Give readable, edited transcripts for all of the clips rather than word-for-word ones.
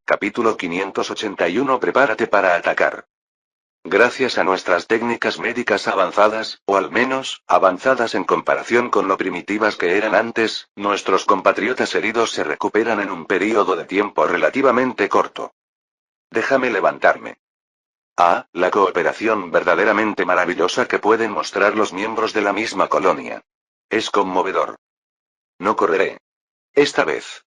Capítulo 581. Prepárate para atacar. Gracias a nuestras técnicas médicas avanzadas, o al menos, avanzadas en comparación con lo primitivas que eran antes, nuestros compatriotas heridos se recuperan en un período de tiempo relativamente corto. Déjame levantarme. La cooperación verdaderamente maravillosa que pueden mostrar los miembros de la misma colonia. Es conmovedor. No correré. Esta vez.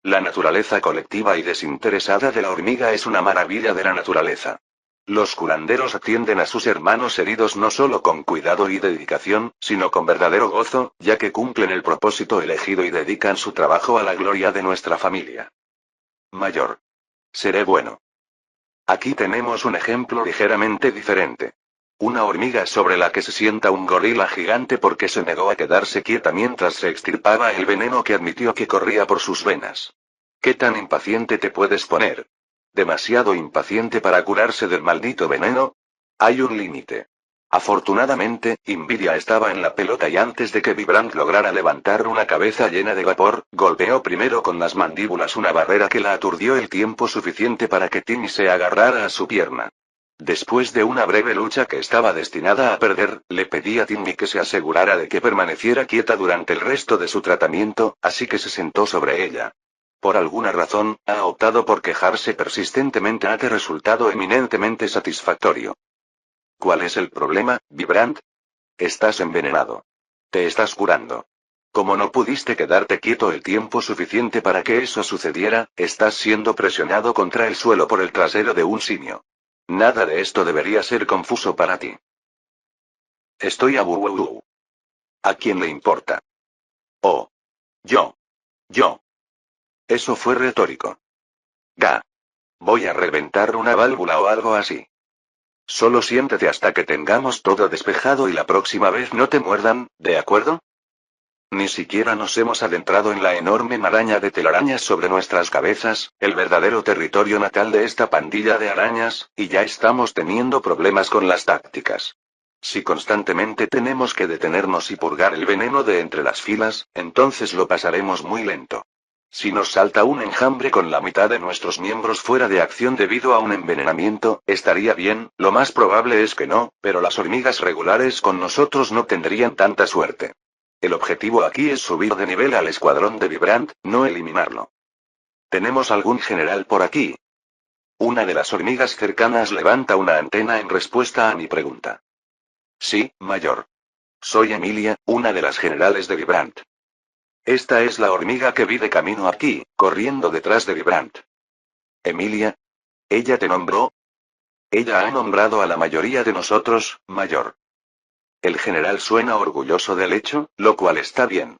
La naturaleza colectiva y desinteresada de la hormiga es una maravilla de la naturaleza. Los curanderos atienden a sus hermanos heridos no solo con cuidado y dedicación, sino con verdadero gozo, ya que cumplen el propósito elegido y dedican su trabajo a la gloria de nuestra familia. Mayor. Seré bueno. Aquí tenemos un ejemplo ligeramente diferente. Una hormiga sobre la que se sienta un gorila gigante porque se negó a quedarse quieta mientras se extirpaba el veneno que admitió que corría por sus venas. ¿Qué tan impaciente te puedes poner? ¿Demasiado impaciente para curarse del maldito veneno? Hay un límite. Afortunadamente, Invidia estaba en la pelota y antes de que Vibrant lograra levantar una cabeza llena de vapor, golpeó primero con las mandíbulas una barrera que la aturdió el tiempo suficiente para que Timmy se agarrara a su pierna. Después de una breve lucha que estaba destinada a perder, le pedí a Timmy que se asegurara de que permaneciera quieta durante el resto de su tratamiento, así que se sentó sobre ella. Por alguna razón, ha optado por quejarse persistentemente ante resultado eminentemente satisfactorio. ¿Cuál es el problema, Vibrant? Estás envenenado. Te estás curando. Como no pudiste quedarte quieto el tiempo suficiente para que eso sucediera, estás siendo presionado contra el suelo por el trasero de un simio. Nada de esto debería ser confuso para ti. Estoy aburrido. ¿A quién le importa? Oh. Yo. Eso fue retórico. Voy a reventar una válvula o algo así. Solo siéntete hasta que tengamos todo despejado y la próxima vez no te muerdan, ¿de acuerdo? Ni siquiera nos hemos adentrado en la enorme maraña de telarañas sobre nuestras cabezas, el verdadero territorio natal de esta pandilla de arañas, y ya estamos teniendo problemas con las tácticas. Si constantemente tenemos que detenernos y purgar el veneno de entre las filas, entonces lo pasaremos muy lento. Si nos salta un enjambre con la mitad de nuestros miembros fuera de acción debido a un envenenamiento, estaría bien, lo más probable es que no, pero las hormigas regulares con nosotros no tendrían tanta suerte. El objetivo aquí es subir de nivel al escuadrón de Vibrant, no eliminarlo. ¿Tenemos algún general por aquí? Una de las hormigas cercanas levanta una antena en respuesta a mi pregunta. Sí, mayor. Soy Emilia, una de las generales de Vibrant. Esta es la hormiga que vi de camino aquí, corriendo detrás de Vibrant. Emilia. ¿Ella te nombró? Ella ha nombrado a la mayoría de nosotros, mayor. El general suena orgulloso del hecho, lo cual está bien.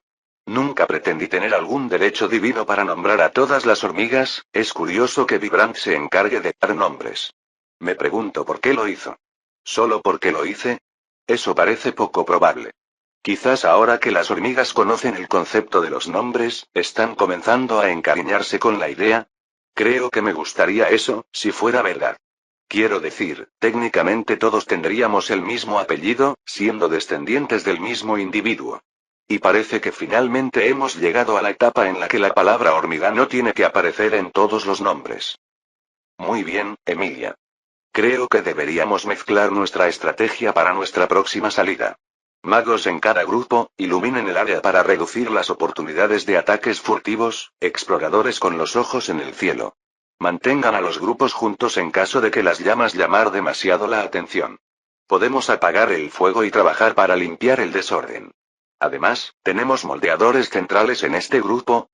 Nunca pretendí tener algún derecho divino para nombrar a todas las hormigas, es curioso que Vibrant se encargue de dar nombres. Me pregunto por qué lo hizo. ¿Solo porque lo hice? Eso parece poco probable. Quizás ahora que las hormigas conocen el concepto de los nombres, están comenzando a encariñarse con la idea. Creo que me gustaría eso, si fuera verdad. Quiero decir, técnicamente todos tendríamos el mismo apellido, siendo descendientes del mismo individuo. Y parece que finalmente hemos llegado a la etapa en la que la palabra hormiga no tiene que aparecer en todos los nombres. Muy bien, Emilia. Creo que deberíamos mezclar nuestra estrategia para nuestra próxima salida. Magos en cada grupo, iluminen el área para reducir las oportunidades de ataques furtivos, exploradores con los ojos en el cielo. Mantengan a los grupos juntos en caso de que las llamas llamar demasiado la atención. Podemos apagar el fuego y trabajar para limpiar el desorden. Además, ¿tenemos moldeadores centrales en este grupo?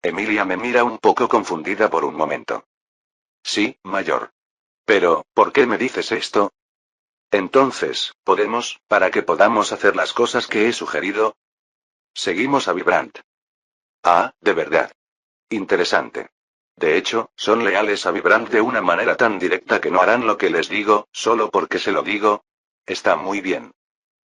Emilia me mira un poco confundida por un momento. Sí, mayor. Pero, ¿por qué me dices esto? Entonces, ¿podemos, para que podamos hacer las cosas que he sugerido? Seguimos a Vibrant. ¿De verdad? Interesante. De hecho, son leales a Vibrant de una manera tan directa que no harán lo que les digo, solo porque se lo digo. Está muy bien.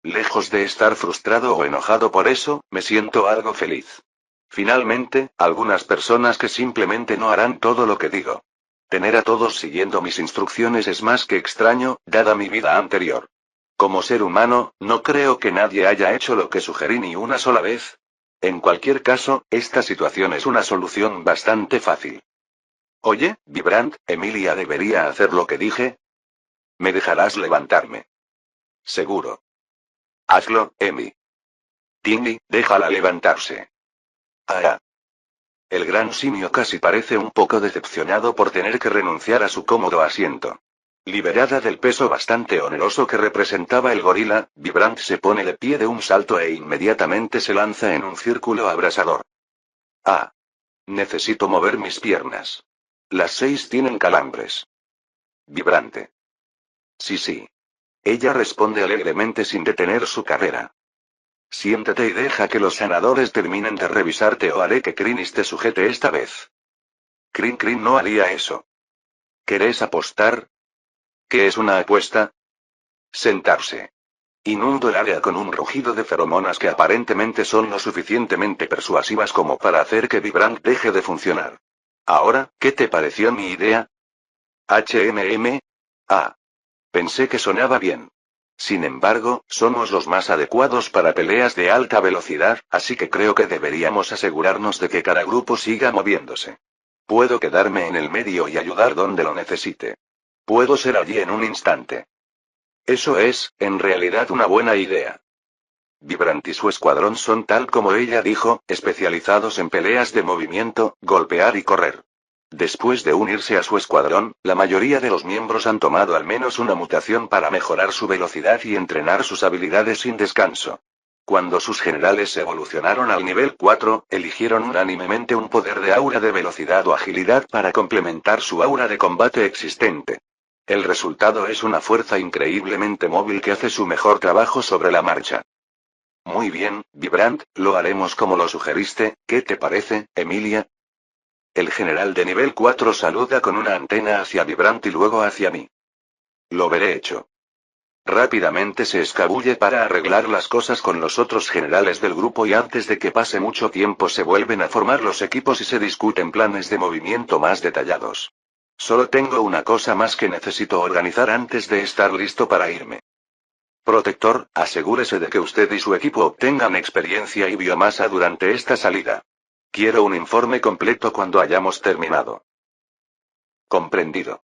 Lejos de estar frustrado o enojado por eso, me siento algo feliz. Finalmente, algunas personas que simplemente no harán todo lo que digo. Tener a todos siguiendo mis instrucciones es más que extraño, dada mi vida anterior. Como ser humano, no creo que nadie haya hecho lo que sugerí ni una sola vez. En cualquier caso, esta situación es una solución bastante fácil. Oye, Vibrant, Emilia debería hacer lo que dije. ¿Me dejarás levantarme? Seguro. Hazlo, Emi. Timmy, déjala levantarse. Ah. El gran simio casi parece un poco decepcionado por tener que renunciar a su cómodo asiento. Liberada del peso bastante oneroso que representaba el gorila, Vibrant se pone de pie de un salto e inmediatamente se lanza en un círculo abrasador. Ah. Necesito mover mis piernas. Las 6 tienen calambres. Vibrante. Sí, sí. Ella responde alegremente sin detener su carrera. Siéntate y deja que los sanadores terminen de revisarte o haré que Krinis te sujete esta vez. Crin no haría eso. ¿Querés apostar? ¿Qué es una apuesta? Sentarse. Inundo el área con un rugido de feromonas que aparentemente son lo suficientemente persuasivas como para hacer que Vibrant deje de funcionar. Ahora, ¿qué te pareció mi idea? HMM. Ah. Pensé que sonaba bien. Sin embargo, somos los más adecuados para peleas de alta velocidad, así que creo que deberíamos asegurarnos de que cada grupo siga moviéndose. Puedo quedarme en el medio y ayudar donde lo necesite. Puedo ser allí en un instante. Eso es, en realidad, una buena idea. Vibrant y su escuadrón son tal como ella dijo, especializados en peleas de movimiento, golpear y correr. Después de unirse a su escuadrón, la mayoría de los miembros han tomado al menos una mutación para mejorar su velocidad y entrenar sus habilidades sin descanso. Cuando sus generales evolucionaron al nivel 4, eligieron unánimemente un poder de aura de velocidad o agilidad para complementar su aura de combate existente. El resultado es una fuerza increíblemente móvil que hace su mejor trabajo sobre la marcha. Muy bien, Vibrant, lo haremos como lo sugeriste, ¿qué te parece, Emilia? El general de nivel 4 saluda con una antena hacia Vibrant y luego hacia mí. Lo veré hecho. Rápidamente se escabulle para arreglar las cosas con los otros generales del grupo y antes de que pase mucho tiempo se vuelven a formar los equipos y se discuten planes de movimiento más detallados. Solo tengo una cosa más que necesito organizar antes de estar listo para irme. Protector, asegúrese de que usted y su equipo obtengan experiencia y biomasa durante esta salida. Quiero un informe completo cuando hayamos terminado. Comprendido.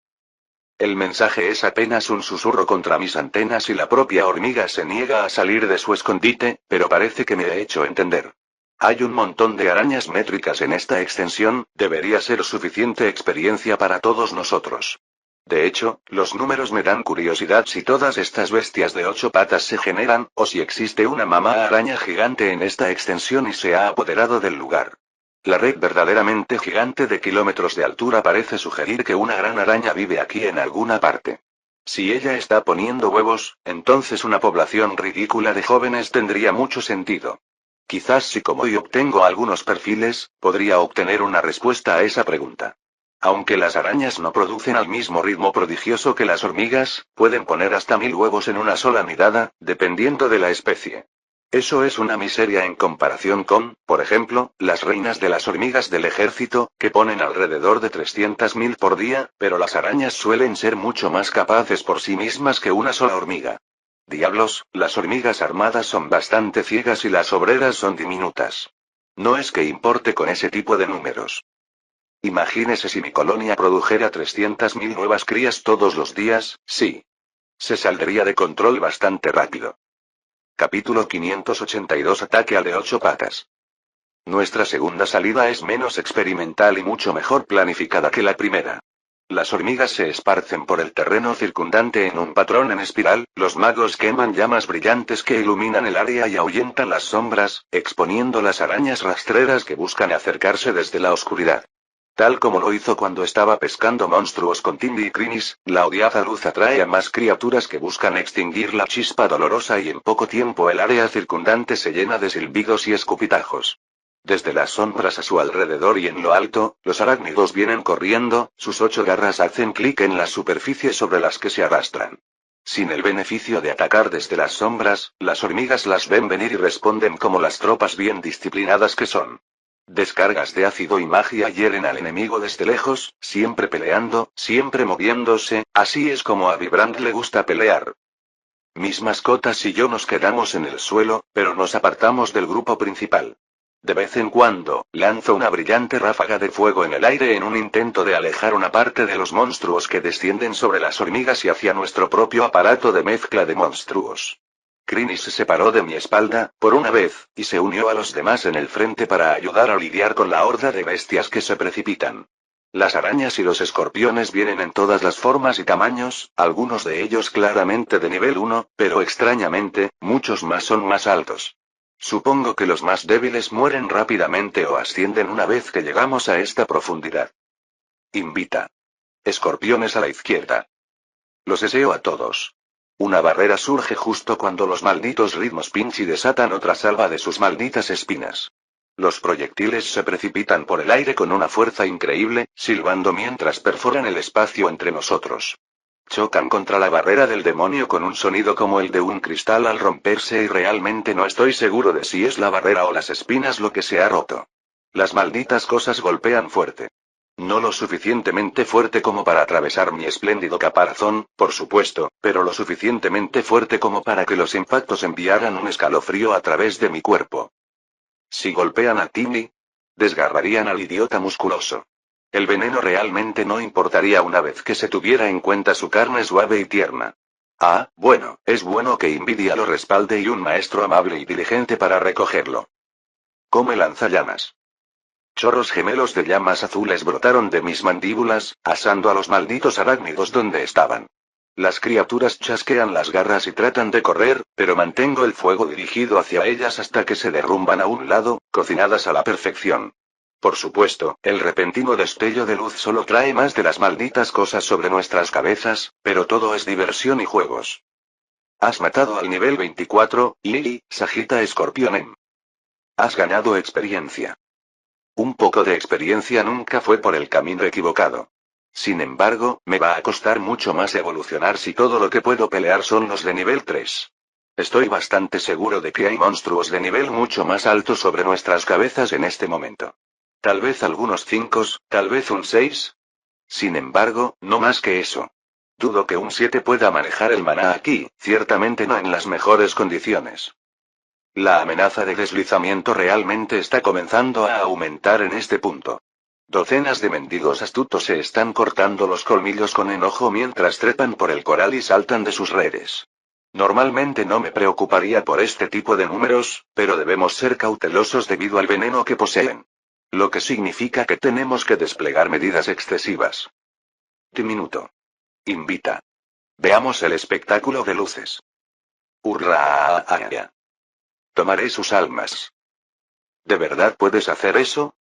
El mensaje es apenas un susurro contra mis antenas y la propia hormiga se niega a salir de su escondite, pero parece que me he hecho entender. Hay un montón de arañas métricas en esta extensión, debería ser suficiente experiencia para todos nosotros. De hecho, los números me dan curiosidad si todas estas bestias de 8 patas se generan, o si existe una mamá araña gigante en esta extensión y se ha apoderado del lugar. La red verdaderamente gigante de kilómetros de altura parece sugerir que una gran araña vive aquí en alguna parte. Si ella está poniendo huevos, entonces una población ridícula de jóvenes tendría mucho sentido. Quizás si como hoy obtengo algunos perfiles, podría obtener una respuesta a esa pregunta. Aunque las arañas no producen al mismo ritmo prodigioso que las hormigas, pueden poner hasta 1000 huevos en una sola nidada, dependiendo de la especie. Eso es una miseria en comparación con, por ejemplo, las reinas de las hormigas del ejército, que ponen alrededor de 300.000 por día, pero las arañas suelen ser mucho más capaces por sí mismas que una sola hormiga. Diablos, las hormigas armadas son bastante ciegas y las obreras son diminutas. No es que importe con ese tipo de números. Imagínese si mi colonia produjera 300.000 nuevas crías todos los días, sí. Se saldría de control bastante rápido. Capítulo 582 Ataque al de 8 patas. Nuestra segunda salida es menos experimental y mucho mejor planificada que la primera. Las hormigas se esparcen por el terreno circundante en un patrón en espiral, los magos queman llamas brillantes que iluminan el área y ahuyentan las sombras, exponiendo las arañas rastreras que buscan acercarse desde la oscuridad. Tal como lo hizo cuando estaba pescando monstruos con Timmy y Krinis, la odiada luz atrae a más criaturas que buscan extinguir la chispa dolorosa y en poco tiempo el área circundante se llena de silbidos y escupitajos. Desde las sombras a su alrededor y en lo alto, los arácnidos vienen corriendo, sus 8 garras hacen clic en las superficies sobre las que se arrastran. Sin el beneficio de atacar desde las sombras, las hormigas las ven venir y responden como las tropas bien disciplinadas que son. Descargas de ácido y magia hieren al enemigo desde lejos, siempre peleando, siempre moviéndose, así es como a Vibrant le gusta pelear. Mis mascotas y yo nos quedamos en el suelo, pero nos apartamos del grupo principal. De vez en cuando, lanzo una brillante ráfaga de fuego en el aire en un intento de alejar una parte de los monstruos que descienden sobre las hormigas y hacia nuestro propio aparato de mezcla de monstruos. Crinis se separó de mi espalda, por una vez, y se unió a los demás en el frente para ayudar a lidiar con la horda de bestias que se precipitan. Las arañas y los escorpiones vienen en todas las formas y tamaños, algunos de ellos claramente de nivel 1, pero extrañamente, muchos más son más altos. Supongo que los más débiles mueren rápidamente o ascienden una vez que llegamos a esta profundidad. Invita. Escorpiones a la izquierda. Los deseo a todos. Una barrera surge justo cuando los malditos ritmos Pinchy desatan otra salva de sus malditas espinas. Los proyectiles se precipitan por el aire con una fuerza increíble, silbando mientras perforan el espacio entre nosotros. Chocan contra la barrera del demonio con un sonido como el de un cristal al romperse y realmente no estoy seguro de si es la barrera o las espinas lo que se ha roto. Las malditas cosas golpean fuerte. No lo suficientemente fuerte como para atravesar mi espléndido caparazón, por supuesto, pero lo suficientemente fuerte como para que los impactos enviaran un escalofrío a través de mi cuerpo. Si golpean a Timmy, desgarrarían al idiota musculoso. El veneno realmente no importaría una vez que se tuviera en cuenta su carne suave y tierna. Ah, bueno, es bueno que Invidia lo respalde y un maestro amable y diligente para recogerlo. Come lanzallamas. Chorros gemelos de llamas azules brotaron de mis mandíbulas, asando a los malditos arácnidos donde estaban. Las criaturas chasquean las garras y tratan de correr, pero mantengo el fuego dirigido hacia ellas hasta que se derrumban a un lado, cocinadas a la perfección. Por supuesto, el repentino destello de luz solo trae más de las malditas cosas sobre nuestras cabezas, pero todo es diversión y juegos. Has matado al nivel 24, Lily, Sagita Escorpionem. Has ganado experiencia. Un poco de experiencia nunca fue por el camino equivocado. Sin embargo, me va a costar mucho más evolucionar si todo lo que puedo pelear son los de nivel 3. Estoy bastante seguro de que hay monstruos de nivel mucho más alto sobre nuestras cabezas en este momento. Tal vez algunos 5, tal vez un 6. Sin embargo, no más que eso. Dudo que un 7 pueda manejar el maná aquí, ciertamente no en las mejores condiciones. La amenaza de deslizamiento realmente está comenzando a aumentar en este punto. Docenas de mendigos astutos se están cortando los colmillos con enojo mientras trepan por el coral y saltan de sus redes. Normalmente no me preocuparía por este tipo de números, pero debemos ser cautelosos debido al veneno que poseen. Lo que significa que tenemos que desplegar medidas excesivas. Diminuto. Invita. Veamos el espectáculo de luces. ¡Hurra! Tomaré sus almas. ¿De verdad puedes hacer eso?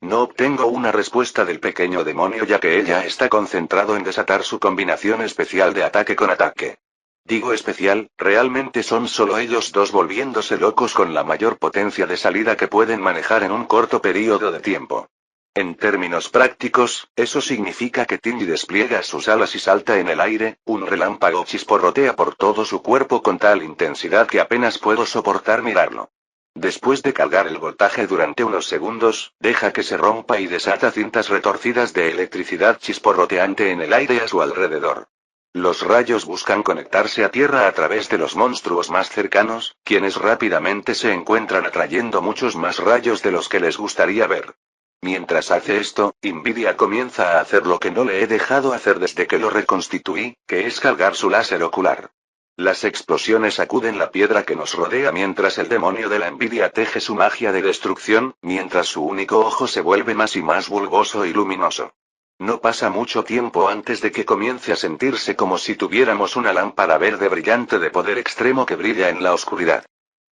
No obtengo una respuesta del pequeño demonio ya que ella está concentrado en desatar su combinación especial de ataque con ataque. Digo especial, realmente son solo ellos dos volviéndose locos con la mayor potencia de salida que pueden manejar en un corto periodo de tiempo. En términos prácticos, eso significa que Timmy despliega sus alas y salta en el aire, un relámpago chisporrotea por todo su cuerpo con tal intensidad que apenas puedo soportar mirarlo. Después de cargar el voltaje durante unos segundos, deja que se rompa y desata cintas retorcidas de electricidad chisporroteante en el aire a su alrededor. Los rayos buscan conectarse a tierra a través de los monstruos más cercanos, quienes rápidamente se encuentran atrayendo muchos más rayos de los que les gustaría ver. Mientras hace esto, Invidia comienza a hacer lo que no le he dejado hacer desde que lo reconstituí, que es cargar su láser ocular. Las explosiones sacuden la piedra que nos rodea mientras el demonio de la envidia teje su magia de destrucción, mientras su único ojo se vuelve más y más bulboso y luminoso. No pasa mucho tiempo antes de que comience a sentirse como si tuviéramos una lámpara verde brillante de poder extremo que brilla en la oscuridad.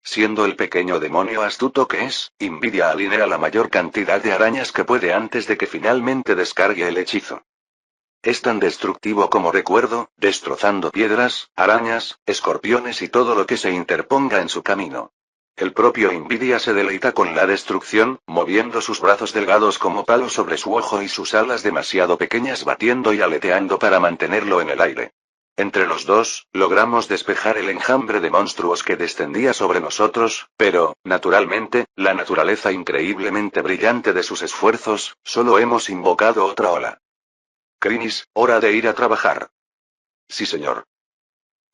Siendo el pequeño demonio astuto que es, Invidia alinea la mayor cantidad de arañas que puede antes de que finalmente descargue el hechizo. Es tan destructivo como recuerdo, destrozando piedras, arañas, escorpiones y todo lo que se interponga en su camino. El propio Invidia se deleita con la destrucción, moviendo sus brazos delgados como palos sobre su ojo y sus alas demasiado pequeñas batiendo y aleteando para mantenerlo en el aire. Entre los dos, logramos despejar el enjambre de monstruos que descendía sobre nosotros, pero, naturalmente, la naturaleza increíblemente brillante de sus esfuerzos, solo hemos invocado otra ola. Crinis, hora de ir a trabajar. Sí, señor.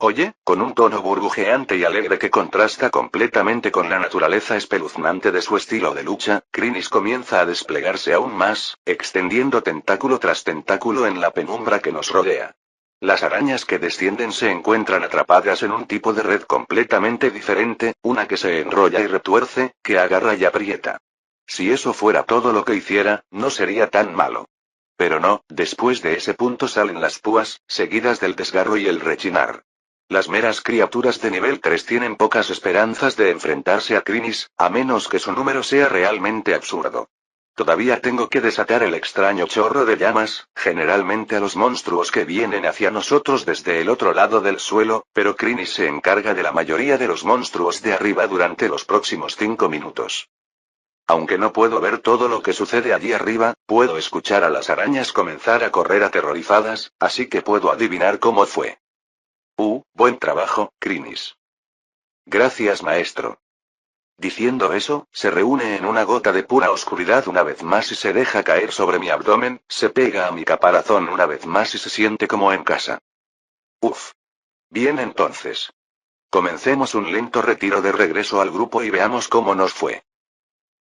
Oye, con un tono burbujeante y alegre que contrasta completamente con la naturaleza espeluznante de su estilo de lucha, Krinis comienza a desplegarse aún más, extendiendo tentáculo tras tentáculo en la penumbra que nos rodea. Las arañas que descienden se encuentran atrapadas en un tipo de red completamente diferente, una que se enrolla y retuerce, que agarra y aprieta. Si eso fuera todo lo que hiciera, no sería tan malo. Pero no, después de ese punto salen las púas, seguidas del desgarro y el rechinar. Las meras criaturas de nivel 3 tienen pocas esperanzas de enfrentarse a Krinis, a menos que su número sea realmente absurdo. Todavía tengo que desatar el extraño chorro de llamas, generalmente a los monstruos que vienen hacia nosotros desde el otro lado del suelo, pero Krinis se encarga de la mayoría de los monstruos de arriba durante los próximos 5 minutos. Aunque no puedo ver todo lo que sucede allí arriba, puedo escuchar a las arañas comenzar a correr aterrorizadas, así que puedo adivinar cómo fue. Buen trabajo, Krinis. Gracias, maestro. Diciendo eso, se reúne en una gota de pura oscuridad una vez más y se deja caer sobre mi abdomen, se pega a mi caparazón una vez más y se siente como en casa. Uf. Bien entonces. Comencemos un lento retiro de regreso al grupo y veamos cómo nos fue.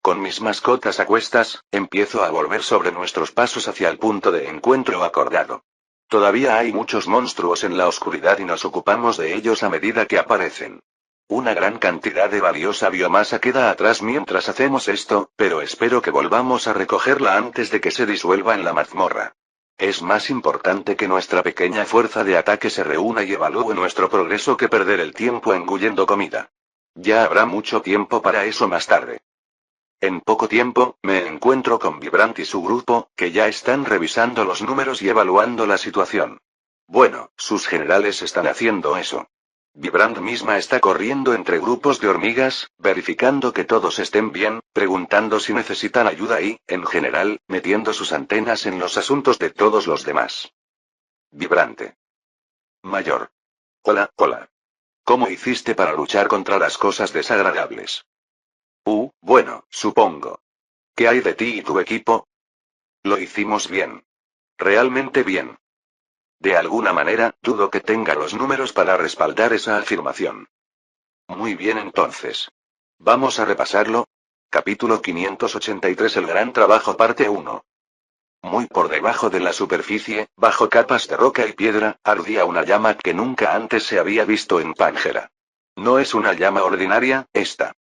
Con mis mascotas a cuestas, empiezo a volver sobre nuestros pasos hacia el punto de encuentro acordado. Todavía hay muchos monstruos en la oscuridad y nos ocupamos de ellos a medida que aparecen. Una gran cantidad de valiosa biomasa queda atrás mientras hacemos esto, pero espero que volvamos a recogerla antes de que se disuelva en la mazmorra. Es más importante que nuestra pequeña fuerza de ataque se reúna y evalúe nuestro progreso que perder el tiempo engullendo comida. Ya habrá mucho tiempo para eso más tarde. En poco tiempo, me encuentro con Vibrant y su grupo, que ya están revisando los números y evaluando la situación. Bueno, sus generales están haciendo eso. Vibrant misma está corriendo entre grupos de hormigas, verificando que todos estén bien, preguntando si necesitan ayuda y, en general, metiendo sus antenas en los asuntos de todos los demás. Vibrante. Mayor. Hola, hola. ¿Cómo hiciste para luchar contra las cosas desagradables? Bueno, supongo. ¿Qué hay de ti y tu equipo? Lo hicimos bien. Realmente bien. De alguna manera, dudo que tenga los números para respaldar esa afirmación. Muy bien entonces. Vamos a repasarlo. Capítulo 583 El gran trabajo parte 1. Muy por debajo de la superficie, bajo capas de roca y piedra, ardía una llama que nunca antes se había visto en Pangea. No es una llama ordinaria, esta.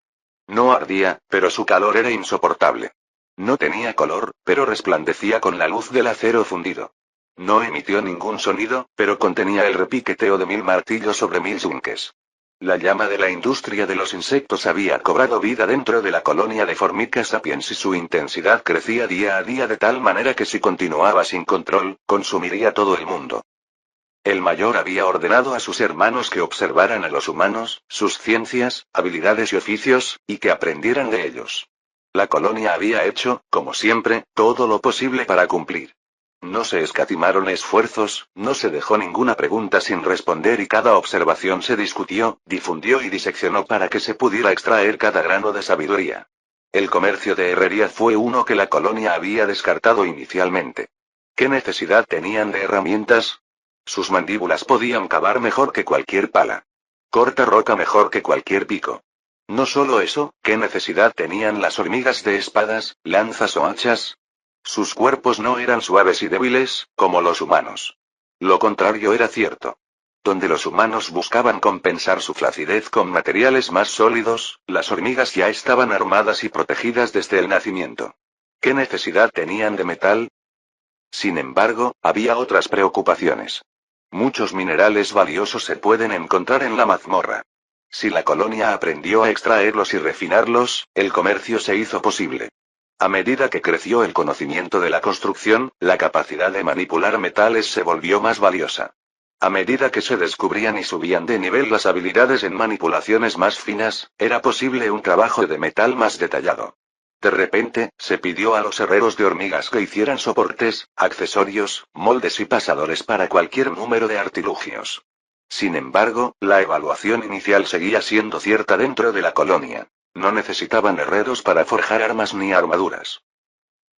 No ardía, pero su calor era insoportable. No tenía color, pero resplandecía con la luz del acero fundido. No emitió ningún sonido, pero contenía el repiqueteo de 1000 martillos sobre 1000 yunques. La llama de la industria de los insectos había cobrado vida dentro de la colonia de Formica sapiens y su intensidad crecía día a día de tal manera que si continuaba sin control, consumiría todo el mundo. El mayor había ordenado a sus hermanos que observaran a los humanos, sus ciencias, habilidades y oficios, y que aprendieran de ellos. La colonia había hecho, como siempre, todo lo posible para cumplir. No se escatimaron esfuerzos, no se dejó ninguna pregunta sin responder y cada observación se discutió, difundió y diseccionó para que se pudiera extraer cada grano de sabiduría. El comercio de herrería fue uno que la colonia había descartado inicialmente. ¿Qué necesidad tenían de herramientas? Sus mandíbulas podían cavar mejor que cualquier pala. Corta roca mejor que cualquier pico. No solo eso, ¿qué necesidad tenían las hormigas de espadas, lanzas o hachas? Sus cuerpos no eran suaves y débiles, como los humanos. Lo contrario era cierto. Donde los humanos buscaban compensar su flacidez con materiales más sólidos, las hormigas ya estaban armadas y protegidas desde el nacimiento. ¿Qué necesidad tenían de metal? Sin embargo, había otras preocupaciones. Muchos minerales valiosos se pueden encontrar en la mazmorra. Si la colonia aprendió a extraerlos y refinarlos, el comercio se hizo posible. A medida que creció el conocimiento de la construcción, la capacidad de manipular metales se volvió más valiosa. A medida que se descubrían y subían de nivel las habilidades en manipulaciones más finas, era posible un trabajo de metal más detallado. De repente, se pidió a los herreros de hormigas que hicieran soportes, accesorios, moldes y pasadores para cualquier número de artilugios. Sin embargo, la evaluación inicial seguía siendo cierta dentro de la colonia. No necesitaban herreros para forjar armas ni armaduras.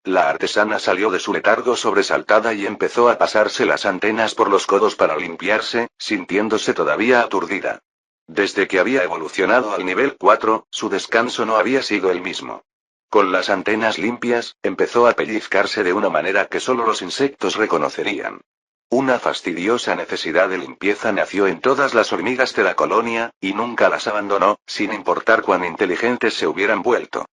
La artesana salió de su letargo sobresaltada y empezó a pasarse las antenas por los codos para limpiarse, sintiéndose todavía aturdida. Desde que había evolucionado al nivel 4, su descanso no había sido el mismo. Con las antenas limpias, empezó a pellizcarse de una manera que solo los insectos reconocerían. Una fastidiosa necesidad de limpieza nació en todas las hormigas de la colonia, y nunca las abandonó, sin importar cuán inteligentes se hubieran vuelto.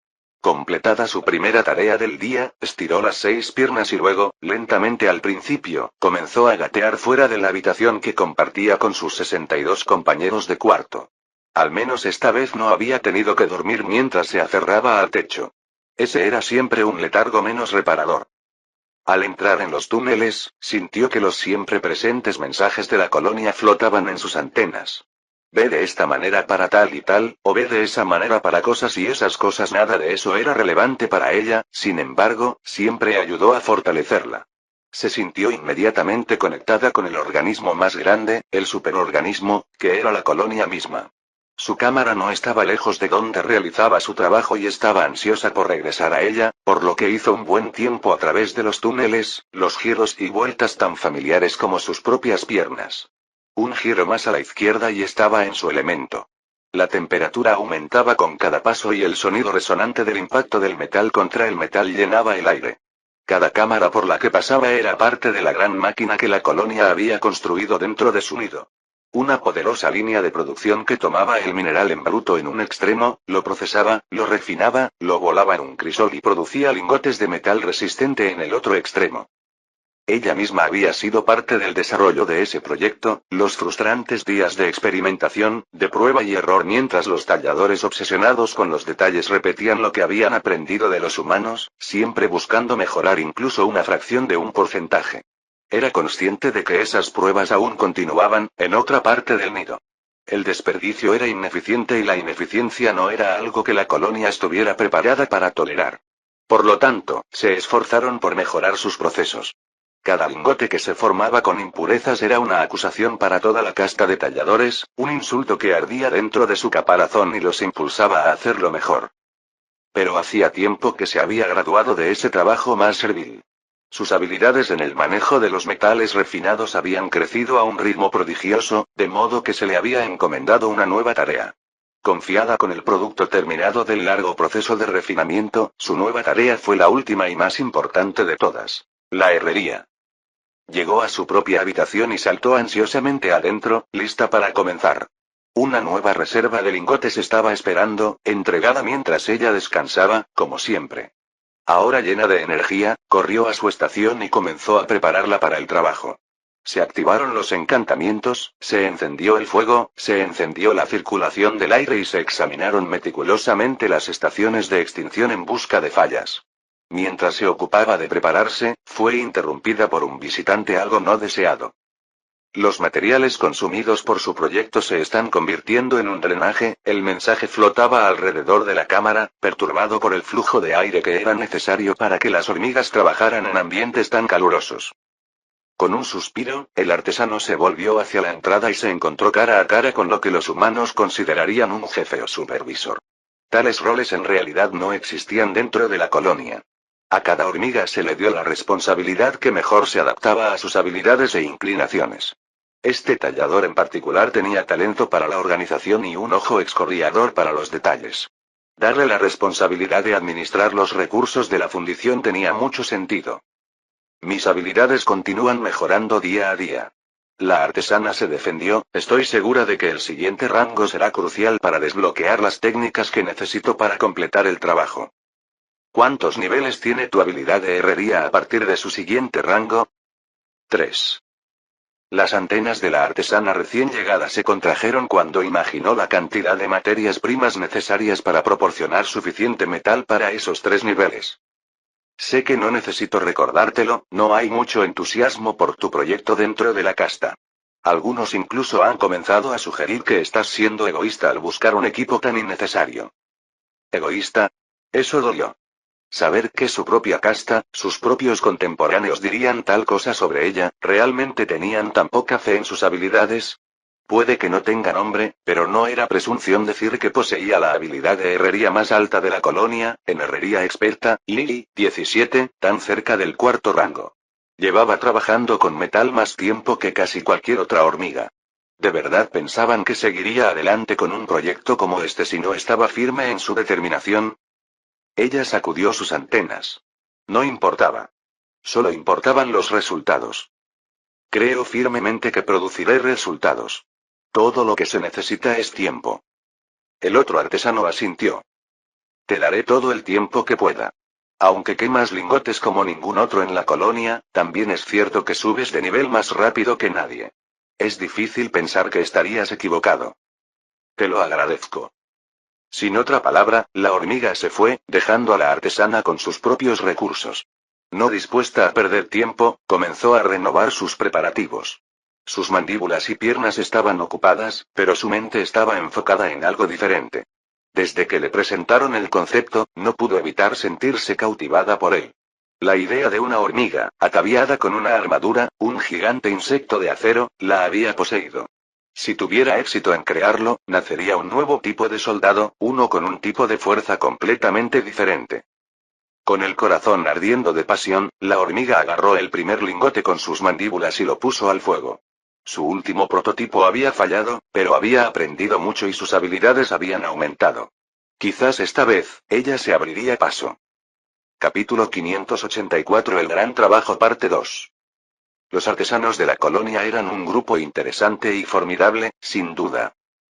Completada su primera tarea del día, estiró las 6 piernas y luego, lentamente al principio, comenzó a gatear fuera de la habitación que compartía con sus 62 compañeros de cuarto. Al menos esta vez no había tenido que dormir mientras se aferraba al techo. Ese era siempre un letargo menos reparador. Al entrar en los túneles, sintió que los siempre presentes mensajes de la colonia flotaban en sus antenas. Ve de esta manera para tal y tal, o ve de esa manera para cosas y esas cosas. Nada de eso era relevante para ella, sin embargo, siempre ayudó a fortalecerla. Se sintió inmediatamente conectada con el organismo más grande, el superorganismo, que era la colonia misma. Su cámara no estaba lejos de donde realizaba su trabajo y estaba ansiosa por regresar a ella, por lo que hizo un buen tiempo a través de los túneles, los giros y vueltas tan familiares como sus propias piernas. Un giro más a la izquierda y estaba en su elemento. La temperatura aumentaba con cada paso y el sonido resonante del impacto del metal contra el metal llenaba el aire. Cada cámara por la que pasaba era parte de la gran máquina que la colonia había construido dentro de su nido. Una poderosa línea de producción que tomaba el mineral en bruto en un extremo, lo procesaba, lo refinaba, lo volaba en un crisol y producía lingotes de metal resistente en el otro extremo. Ella misma había sido parte del desarrollo de ese proyecto, los frustrantes días de experimentación, de prueba y error mientras los talladores obsesionados con los detalles repetían lo que habían aprendido de los humanos, siempre buscando mejorar incluso una fracción de un porcentaje. Era consciente de que esas pruebas aún continuaban, en otra parte del nido. El desperdicio era ineficiente y la ineficiencia no era algo que la colonia estuviera preparada para tolerar. Por lo tanto, se esforzaron por mejorar sus procesos. Cada lingote que se formaba con impurezas era una acusación para toda la casta de talladores, un insulto que ardía dentro de su caparazón y los impulsaba a hacerlo mejor. Pero hacía tiempo que se había graduado de ese trabajo más servil. Sus habilidades en el manejo de los metales refinados habían crecido a un ritmo prodigioso, de modo que se le había encomendado una nueva tarea. Confiada con el producto terminado del largo proceso de refinamiento, su nueva tarea fue la última y más importante de todas: la herrería. Llegó a su propia habitación y saltó ansiosamente adentro, lista para comenzar. Una nueva reserva de lingotes estaba esperando, entregada mientras ella descansaba, como siempre. Ahora llena de energía, corrió a su estación y comenzó a prepararla para el trabajo. Se activaron los encantamientos, se encendió el fuego, se encendió la circulación del aire y se examinaron meticulosamente las estaciones de extinción en busca de fallas. Mientras se ocupaba de prepararse, fue interrumpida por un visitante algo no deseado. Los materiales consumidos por su proyecto se están convirtiendo en un drenaje. El mensaje flotaba alrededor de la cámara, perturbado por el flujo de aire que era necesario para que las hormigas trabajaran en ambientes tan calurosos. Con un suspiro, el artesano se volvió hacia la entrada y se encontró cara a cara con lo que los humanos considerarían un jefe o supervisor. Tales roles en realidad no existían dentro de la colonia. A cada hormiga se le dio la responsabilidad que mejor se adaptaba a sus habilidades e inclinaciones. Este tallador en particular tenía talento para la organización y un ojo escoriador para los detalles. Darle la responsabilidad de administrar los recursos de la fundición tenía mucho sentido. Mis habilidades continúan mejorando día a día. La artesana se defendió: estoy segura de que el siguiente rango será crucial para desbloquear las técnicas que necesito para completar el trabajo. ¿Cuántos niveles tiene tu habilidad de herrería a partir de su siguiente rango? 3. Las antenas de la artesana recién llegada se contrajeron cuando imaginó la cantidad de materias primas necesarias para proporcionar suficiente metal para esos 3 niveles. Sé que no necesito recordártelo, no hay mucho entusiasmo por tu proyecto dentro de la casta. Algunos incluso han comenzado a sugerir que estás siendo egoísta al buscar un equipo tan innecesario. ¿Egoísta? Eso dolió. Saber que su propia casta, sus propios contemporáneos dirían tal cosa sobre ella, ¿realmente tenían tan poca fe en sus habilidades? Puede que no tenga nombre, pero no era presunción decir que poseía la habilidad de herrería más alta de la colonia, en herrería experta, y 17, tan cerca del cuarto rango. Llevaba trabajando con metal más tiempo que casi cualquier otra hormiga. ¿De verdad pensaban que seguiría adelante con un proyecto como este si no estaba firme en su determinación? Ella sacudió sus antenas. No importaba. Solo importaban los resultados. Creo firmemente que produciré resultados. Todo lo que se necesita es tiempo. El otro artesano asintió. Te daré todo el tiempo que pueda. Aunque quemas lingotes como ningún otro en la colonia, también es cierto que subes de nivel más rápido que nadie. Es difícil pensar que estarías equivocado. Te lo agradezco. Sin otra palabra, la hormiga se fue, dejando a la artesana con sus propios recursos. No dispuesta a perder tiempo, comenzó a renovar sus preparativos. Sus mandíbulas y piernas estaban ocupadas, pero su mente estaba enfocada en algo diferente. Desde que le presentaron el concepto, no pudo evitar sentirse cautivada por él. La idea de una hormiga, ataviada con una armadura, un gigante insecto de acero, la había poseído. Si tuviera éxito en crearlo, nacería un nuevo tipo de soldado, uno con un tipo de fuerza completamente diferente. Con el corazón ardiendo de pasión, la hormiga agarró el primer lingote con sus mandíbulas y lo puso al fuego. Su último prototipo había fallado, pero había aprendido mucho y sus habilidades habían aumentado. Quizás esta vez, ella se abriría paso. Capítulo 584 El gran trabajo parte 2. Los artesanos de la colonia eran un grupo interesante y formidable, sin duda.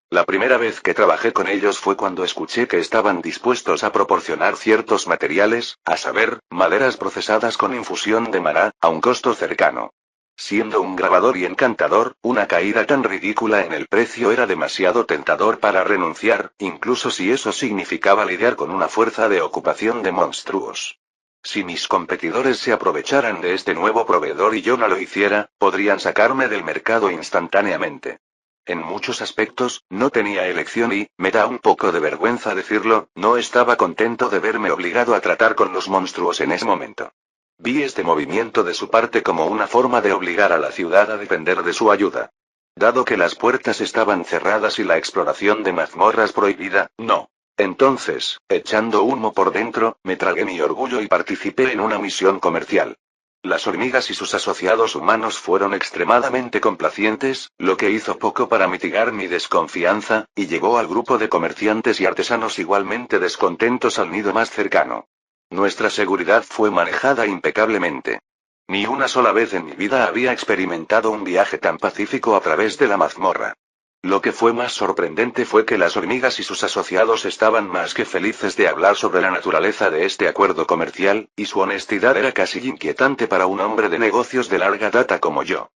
La primera vez que trabajé con ellos fue cuando escuché que estaban dispuestos a proporcionar ciertos materiales, a saber, maderas procesadas con infusión de maná, a un costo cercano. Siendo un grabador y encantador, una caída tan ridícula en el precio era demasiado tentador para renunciar, incluso si eso significaba lidiar con una fuerza de ocupación de monstruos. Si mis competidores se aprovecharan de este nuevo proveedor y yo no lo hiciera, podrían sacarme del mercado instantáneamente. En muchos aspectos, no tenía elección y, me da un poco de vergüenza decirlo, no estaba contento de verme obligado a tratar con los monstruos en ese momento. Vi este movimiento de su parte como una forma de obligar a la ciudad a depender de su ayuda. Dado que las puertas estaban cerradas y la exploración de mazmorras prohibida, no. Entonces, echando humo por dentro, me tragué mi orgullo y participé en una misión comercial. Las hormigas y sus asociados humanos fueron extremadamente complacientes, lo que hizo poco para mitigar mi desconfianza, y llevó al grupo de comerciantes y artesanos igualmente descontentos al nido más cercano. Nuestra seguridad fue manejada impecablemente. Ni una sola vez en mi vida había experimentado un viaje tan pacífico a través de la mazmorra. Lo que fue más sorprendente fue que las hormigas y sus asociados estaban más que felices de hablar sobre la naturaleza de este acuerdo comercial, y su honestidad era casi inquietante para un hombre de negocios de larga data como yo.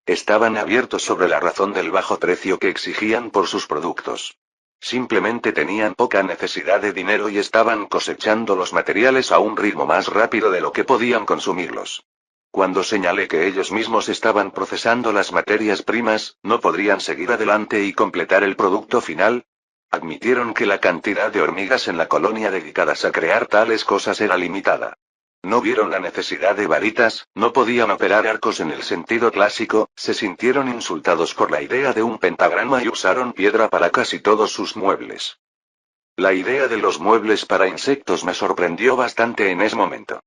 Estaban abiertos sobre la razón del bajo precio que exigían por sus productos. Simplemente tenían poca necesidad de dinero y estaban cosechando los materiales a un ritmo más rápido de lo que podían consumirlos. Cuando señalé que ellos mismos estaban procesando las materias primas, no podrían seguir adelante y completar el producto final. Admitieron que la cantidad de hormigas en la colonia dedicadas a crear tales cosas era limitada. No vieron la necesidad de varitas, no podían operar arcos en el sentido clásico, se sintieron insultados por la idea de un pentagrama y usaron piedra para casi todos sus muebles. La idea de los muebles para insectos me sorprendió bastante en ese momento.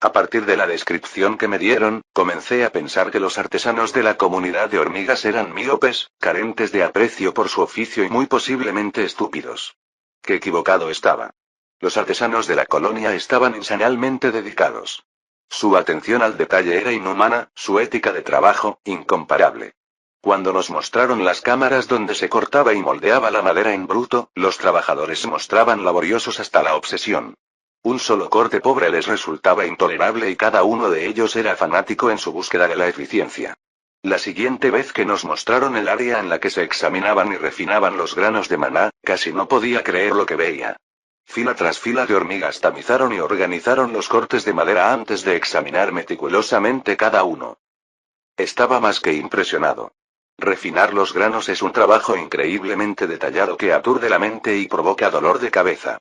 A partir de la descripción que me dieron, comencé a pensar que los artesanos de la comunidad de hormigas eran míopes, carentes de aprecio por su oficio y muy posiblemente estúpidos. Qué equivocado estaba. Los artesanos de la colonia estaban insanamente dedicados. Su atención al detalle era inhumana, su ética de trabajo, incomparable. Cuando nos mostraron las cámaras donde se cortaba y moldeaba la madera en bruto, los trabajadores se mostraban laboriosos hasta la obsesión. Un solo corte pobre les resultaba intolerable y cada uno de ellos era fanático en su búsqueda de la eficiencia. La siguiente vez que nos mostraron el área en la que se examinaban y refinaban los granos de maná, casi no podía creer lo que veía. Fila tras fila de hormigas tamizaron y organizaron los cortes de madera antes de examinar meticulosamente cada uno. Estaba más que impresionado. Refinar los granos es un trabajo increíblemente detallado que aturde la mente y provoca dolor de cabeza.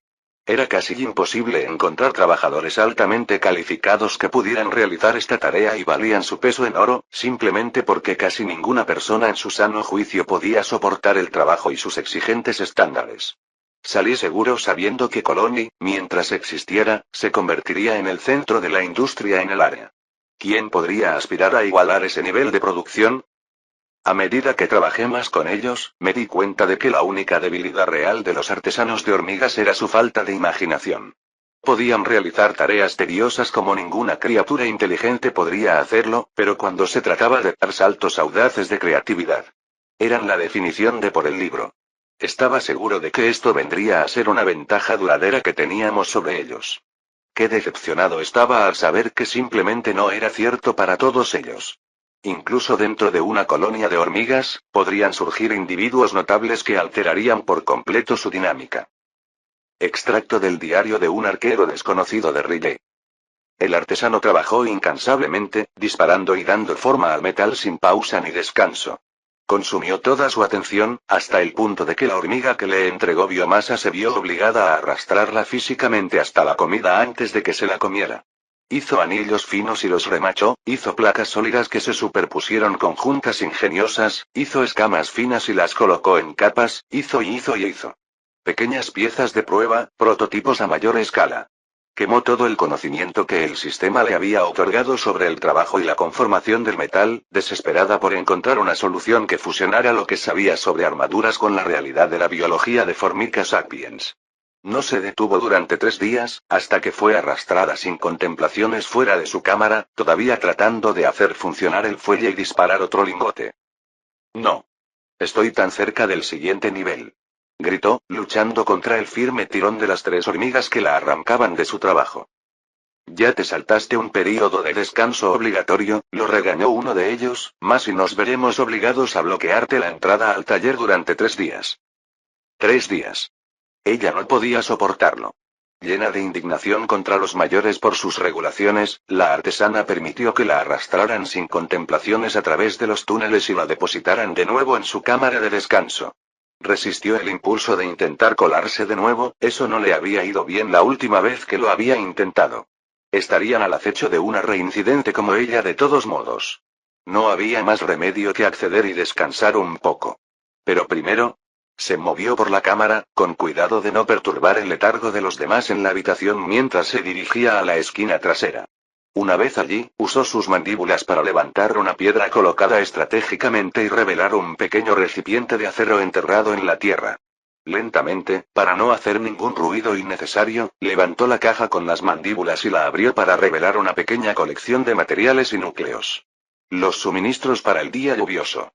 Era casi imposible encontrar trabajadores altamente calificados que pudieran realizar esta tarea y valían su peso en oro, simplemente porque casi ninguna persona en su sano juicio podía soportar el trabajo y sus exigentes estándares. Salí seguro sabiendo que Colony, mientras existiera, se convertiría en el centro de la industria en el área. ¿Quién podría aspirar a igualar ese nivel de producción? A medida que trabajé más con ellos, me di cuenta de que la única debilidad real de los artesanos de hormigas era su falta de imaginación. Podían realizar tareas tediosas como ninguna criatura inteligente podría hacerlo, pero cuando se trataba de dar saltos audaces de creatividad, eran la definición de por el libro. Estaba seguro de que esto vendría a ser una ventaja duradera que teníamos sobre ellos. Qué decepcionado estaba al saber que simplemente no era cierto para todos ellos. Incluso dentro de una colonia de hormigas, podrían surgir individuos notables que alterarían por completo su dinámica. Extracto del diario de un arquero desconocido de Riley. El artesano trabajó incansablemente, disparando y dando forma al metal sin pausa ni descanso. Consumió toda su atención, hasta el punto de que la hormiga que le entregó biomasa se vio obligada a arrastrarla físicamente hasta la comida antes de que se la comiera. Hizo anillos finos y los remachó, hizo placas sólidas que se superpusieron con juntas ingeniosas, hizo escamas finas y las colocó en capas, hizo y hizo y hizo. Pequeñas piezas de prueba, prototipos a mayor escala. Quemó todo el conocimiento que el sistema le había otorgado sobre el trabajo y la conformación del metal, desesperada por encontrar una solución que fusionara lo que sabía sobre armaduras con la realidad de la biología de Formica sapiens. No se detuvo durante 3 días, hasta que fue arrastrada sin contemplaciones fuera de su cámara, todavía tratando de hacer funcionar el fuelle y disparar otro lingote. No. Estoy tan cerca del siguiente nivel. Gritó, luchando contra el firme tirón de las 3 hormigas que la arrancaban de su trabajo. Ya te saltaste un período de descanso obligatorio, lo regañó uno de ellos, más y nos veremos obligados a bloquearte la entrada al taller durante 3 días. 3 días. Ella no podía soportarlo. Llena de indignación contra los mayores por sus regulaciones, la artesana permitió que la arrastraran sin contemplaciones a través de los túneles y la depositaran de nuevo en su cámara de descanso. Resistió el impulso de intentar colarse de nuevo, eso no le había ido bien la última vez que lo había intentado. Estarían al acecho de una reincidente como ella de todos modos. No había más remedio que acceder y descansar un poco. Pero primero, se movió por la cámara, con cuidado de no perturbar el letargo de los demás en la habitación mientras se dirigía a la esquina trasera. Una vez allí, usó sus mandíbulas para levantar una piedra colocada estratégicamente y revelar un pequeño recipiente de acero enterrado en la tierra. Lentamente, para no hacer ningún ruido innecesario, levantó la caja con las mandíbulas y la abrió para revelar una pequeña colección de materiales y núcleos. Los suministros para el día lluvioso.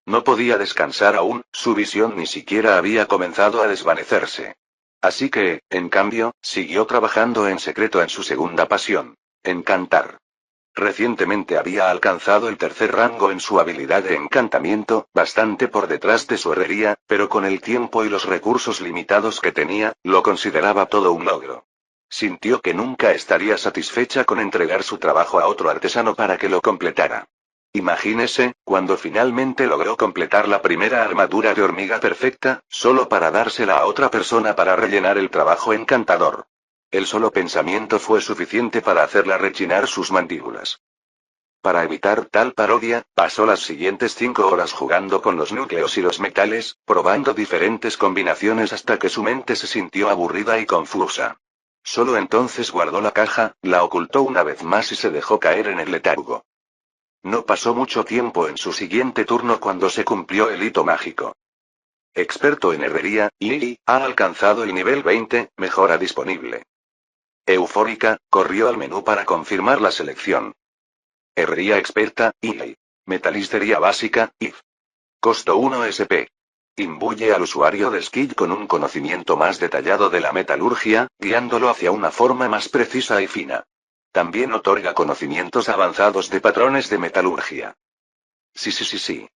No podía descansar aún, su visión ni siquiera había comenzado a desvanecerse. Así que, en cambio, siguió trabajando en secreto en su segunda pasión. Encantar. Recientemente había alcanzado el 3er rango en su habilidad de encantamiento, bastante por detrás de su herrería, pero con el tiempo y los recursos limitados que tenía, lo consideraba todo un logro. Sintió que nunca estaría satisfecha con entregar su trabajo a otro artesano para que lo completara. Imagínese, cuando finalmente logró completar la primera armadura de hormiga perfecta, solo para dársela a otra persona para rellenar el trabajo encantador. El solo pensamiento fue suficiente para hacerla rechinar sus mandíbulas. Para evitar tal parodia, pasó las siguientes 5 horas jugando con los núcleos y los metales, probando diferentes combinaciones hasta que su mente se sintió aburrida y confusa. Solo entonces guardó la caja, la ocultó una vez más y se dejó caer en el letargo. No pasó mucho tiempo en su siguiente turno cuando se cumplió el hito mágico. Experto en herrería, Lily ha alcanzado el nivel 20, mejora disponible. Eufórica, corrió al menú para confirmar la selección. Herrería experta, Lily. Metalistería básica, IF. Costo 1 SP. Imbuye al usuario de skill con un conocimiento más detallado de la metalurgia, guiándolo hacia una forma más precisa y fina. También otorga conocimientos avanzados de patrones de metalurgia. Sí.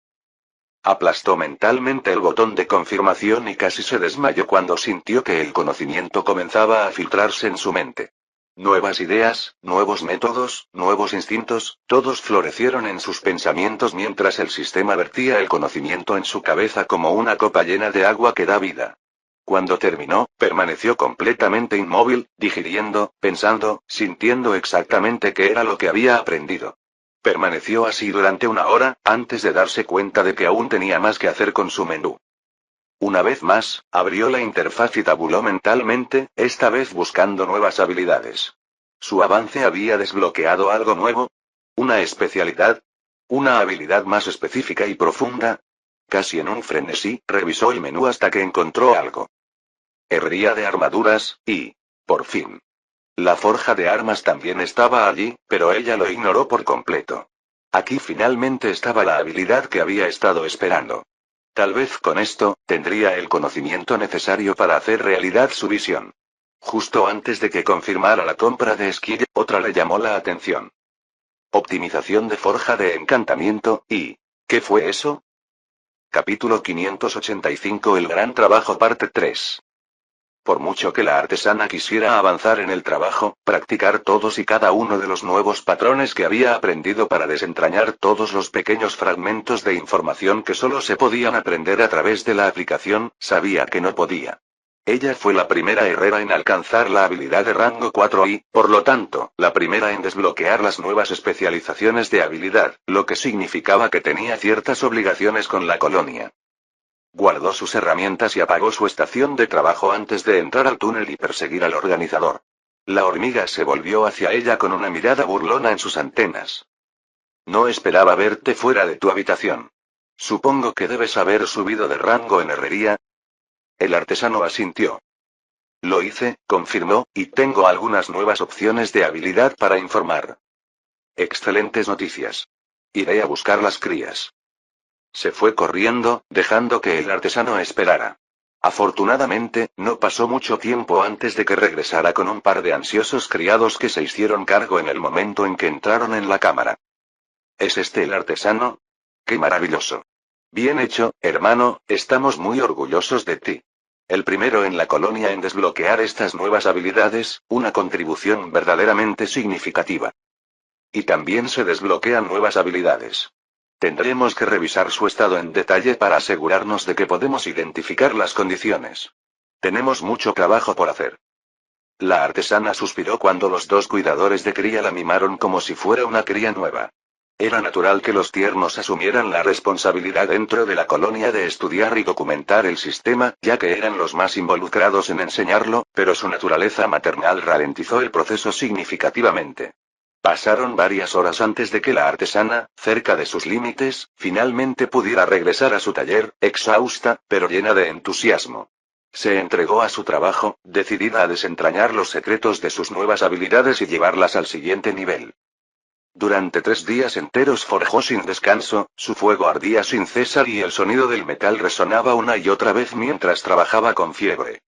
Aplastó mentalmente el botón de confirmación y casi se desmayó cuando sintió que el conocimiento comenzaba a filtrarse en su mente. Nuevas ideas, nuevos métodos, nuevos instintos, todos florecieron en sus pensamientos mientras el sistema vertía el conocimiento en su cabeza como una copa llena de agua que da vida. Cuando terminó, permaneció completamente inmóvil, digiriendo, pensando, sintiendo exactamente qué era lo que había aprendido. Permaneció así durante una hora, antes de darse cuenta de que aún tenía más que hacer con su menú. Una vez más, abrió la interfaz y tabuló mentalmente, esta vez buscando nuevas habilidades. Su avance había desbloqueado algo nuevo. Una especialidad. Una habilidad más específica y profunda. Casi en un frenesí, revisó el menú hasta que encontró algo. Herrería de armaduras, y, por fin. La forja de armas también estaba allí, pero ella lo ignoró por completo. Aquí finalmente estaba la habilidad que había estado esperando. Tal vez con esto, tendría el conocimiento necesario para hacer realidad su visión. Justo antes de que confirmara la compra de Esquille, otra le llamó la atención. Optimización de forja de encantamiento, y... ¿qué fue eso? Capítulo 585 El gran trabajo parte 3. Por mucho que la artesana quisiera avanzar en el trabajo, practicar todos y cada uno de los nuevos patrones que había aprendido para desentrañar todos los pequeños fragmentos de información que solo se podían aprender a través de la aplicación, sabía que no podía. Ella fue la primera herrera en alcanzar la habilidad de rango 4 y, por lo tanto, la primera en desbloquear las nuevas especializaciones de habilidad, lo que significaba que tenía ciertas obligaciones con la colonia. Guardó sus herramientas y apagó su estación de trabajo antes de entrar al túnel y perseguir al organizador. La hormiga se volvió hacia ella con una mirada burlona en sus antenas. No esperaba verte fuera de tu habitación. Supongo que debes haber subido de rango en herrería. El artesano asintió. Lo hice, confirmó, y tengo algunas nuevas opciones de habilidad para informar. Excelentes noticias. Iré a buscar las crías. Se fue corriendo, dejando que el artesano esperara. Afortunadamente, no pasó mucho tiempo antes de que regresara con un par de ansiosos criados que se hicieron cargo en el momento en que entraron en la cámara. ¿Es este el artesano? ¡Qué maravilloso! Bien hecho, hermano, estamos muy orgullosos de ti. El primero en la colonia en desbloquear estas nuevas habilidades, una contribución verdaderamente significativa. Y también se desbloquean nuevas habilidades. Tendremos que revisar su estado en detalle para asegurarnos de que podemos identificar las condiciones. Tenemos mucho trabajo por hacer. La artesana suspiró cuando los dos cuidadores de cría la mimaron como si fuera una cría nueva. Era natural que los tiernos asumieran la responsabilidad dentro de la colonia de estudiar y documentar el sistema, ya que eran los más involucrados en enseñarlo, pero su naturaleza maternal ralentizó el proceso significativamente. Pasaron varias horas antes de que la artesana, cerca de sus límites, finalmente pudiera regresar a su taller, exhausta, pero llena de entusiasmo. Se entregó a su trabajo, decidida a desentrañar los secretos de sus nuevas habilidades y llevarlas al siguiente nivel. Durante 3 días enteros forjó sin descanso, su fuego ardía sin cesar y el sonido del metal resonaba una y otra vez mientras trabajaba con fiebre.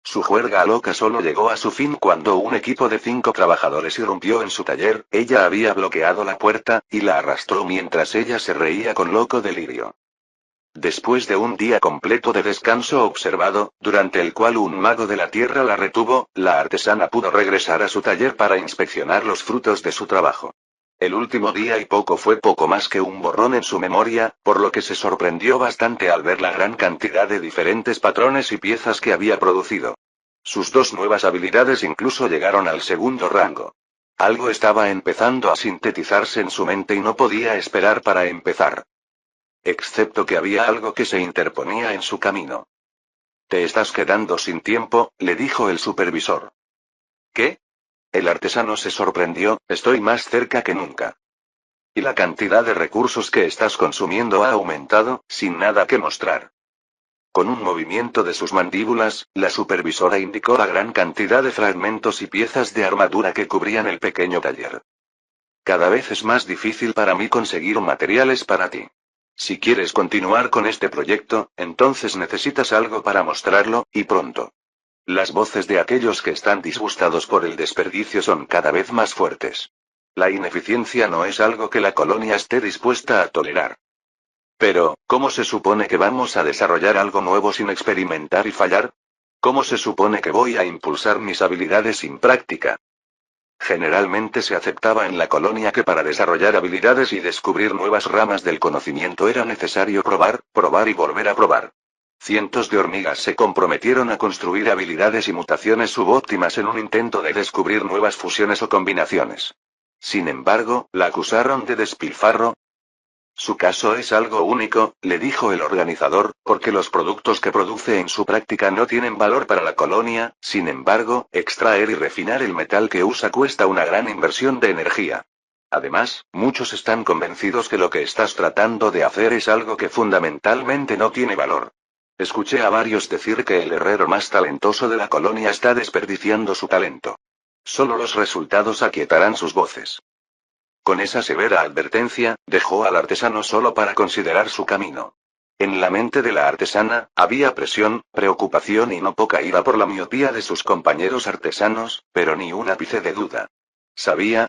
Su juerga loca solo llegó a su fin cuando un equipo de 5 trabajadores irrumpió en su taller, ella había bloqueado la puerta, y la arrastró mientras ella se reía con loco delirio. Después de un día completo de descanso observado, durante el cual un mago de la tierra la retuvo, la artesana pudo regresar a su taller para inspeccionar los frutos de su trabajo. El último día y poco fue poco más que un borrón en su memoria, por lo que se sorprendió bastante al ver la gran cantidad de diferentes patrones y piezas que había producido. Sus 2 nuevas habilidades incluso llegaron al segundo rango. Algo estaba empezando a sintetizarse en su mente y no podía esperar para empezar. Excepto que había algo que se interponía en su camino. Te estás quedando sin tiempo, le dijo el supervisor. ¿Qué? El artesano se sorprendió, estoy más cerca que nunca. Y la cantidad de recursos que estás consumiendo ha aumentado, sin nada que mostrar. Con un movimiento de sus mandíbulas, la supervisora indicó la gran cantidad de fragmentos y piezas de armadura que cubrían el pequeño taller. Cada vez es más difícil para mí conseguir materiales para ti. Si quieres continuar con este proyecto, entonces necesitas algo para mostrarlo, y pronto. Las voces de aquellos que están disgustados por el desperdicio son cada vez más fuertes. La ineficiencia no es algo que la colonia esté dispuesta a tolerar. Pero, ¿cómo se supone que vamos a desarrollar algo nuevo sin experimentar y fallar? ¿Cómo se supone que voy a impulsar mis habilidades sin práctica? Generalmente se aceptaba en la colonia que para desarrollar habilidades y descubrir nuevas ramas del conocimiento era necesario probar, probar y volver a probar. Cientos de hormigas se comprometieron a construir habilidades y mutaciones subóptimas en un intento de descubrir nuevas fusiones o combinaciones. Sin embargo, la acusaron de despilfarro. Su caso es algo único, le dijo el organizador, porque los productos que produce en su práctica no tienen valor para la colonia. Sin embargo, extraer y refinar el metal que usa cuesta una gran inversión de energía. Además, muchos están convencidos que lo que estás tratando de hacer es algo que fundamentalmente no tiene valor. Escuché a varios decir que el herrero más talentoso de la colonia está desperdiciando su talento. Solo los resultados aquietarán sus voces. Con esa severa advertencia, dejó al artesano solo para considerar su camino. En la mente de la artesana, había presión, preocupación y no poca ira por la miopía de sus compañeros artesanos, pero ni un ápice de duda. Sabía,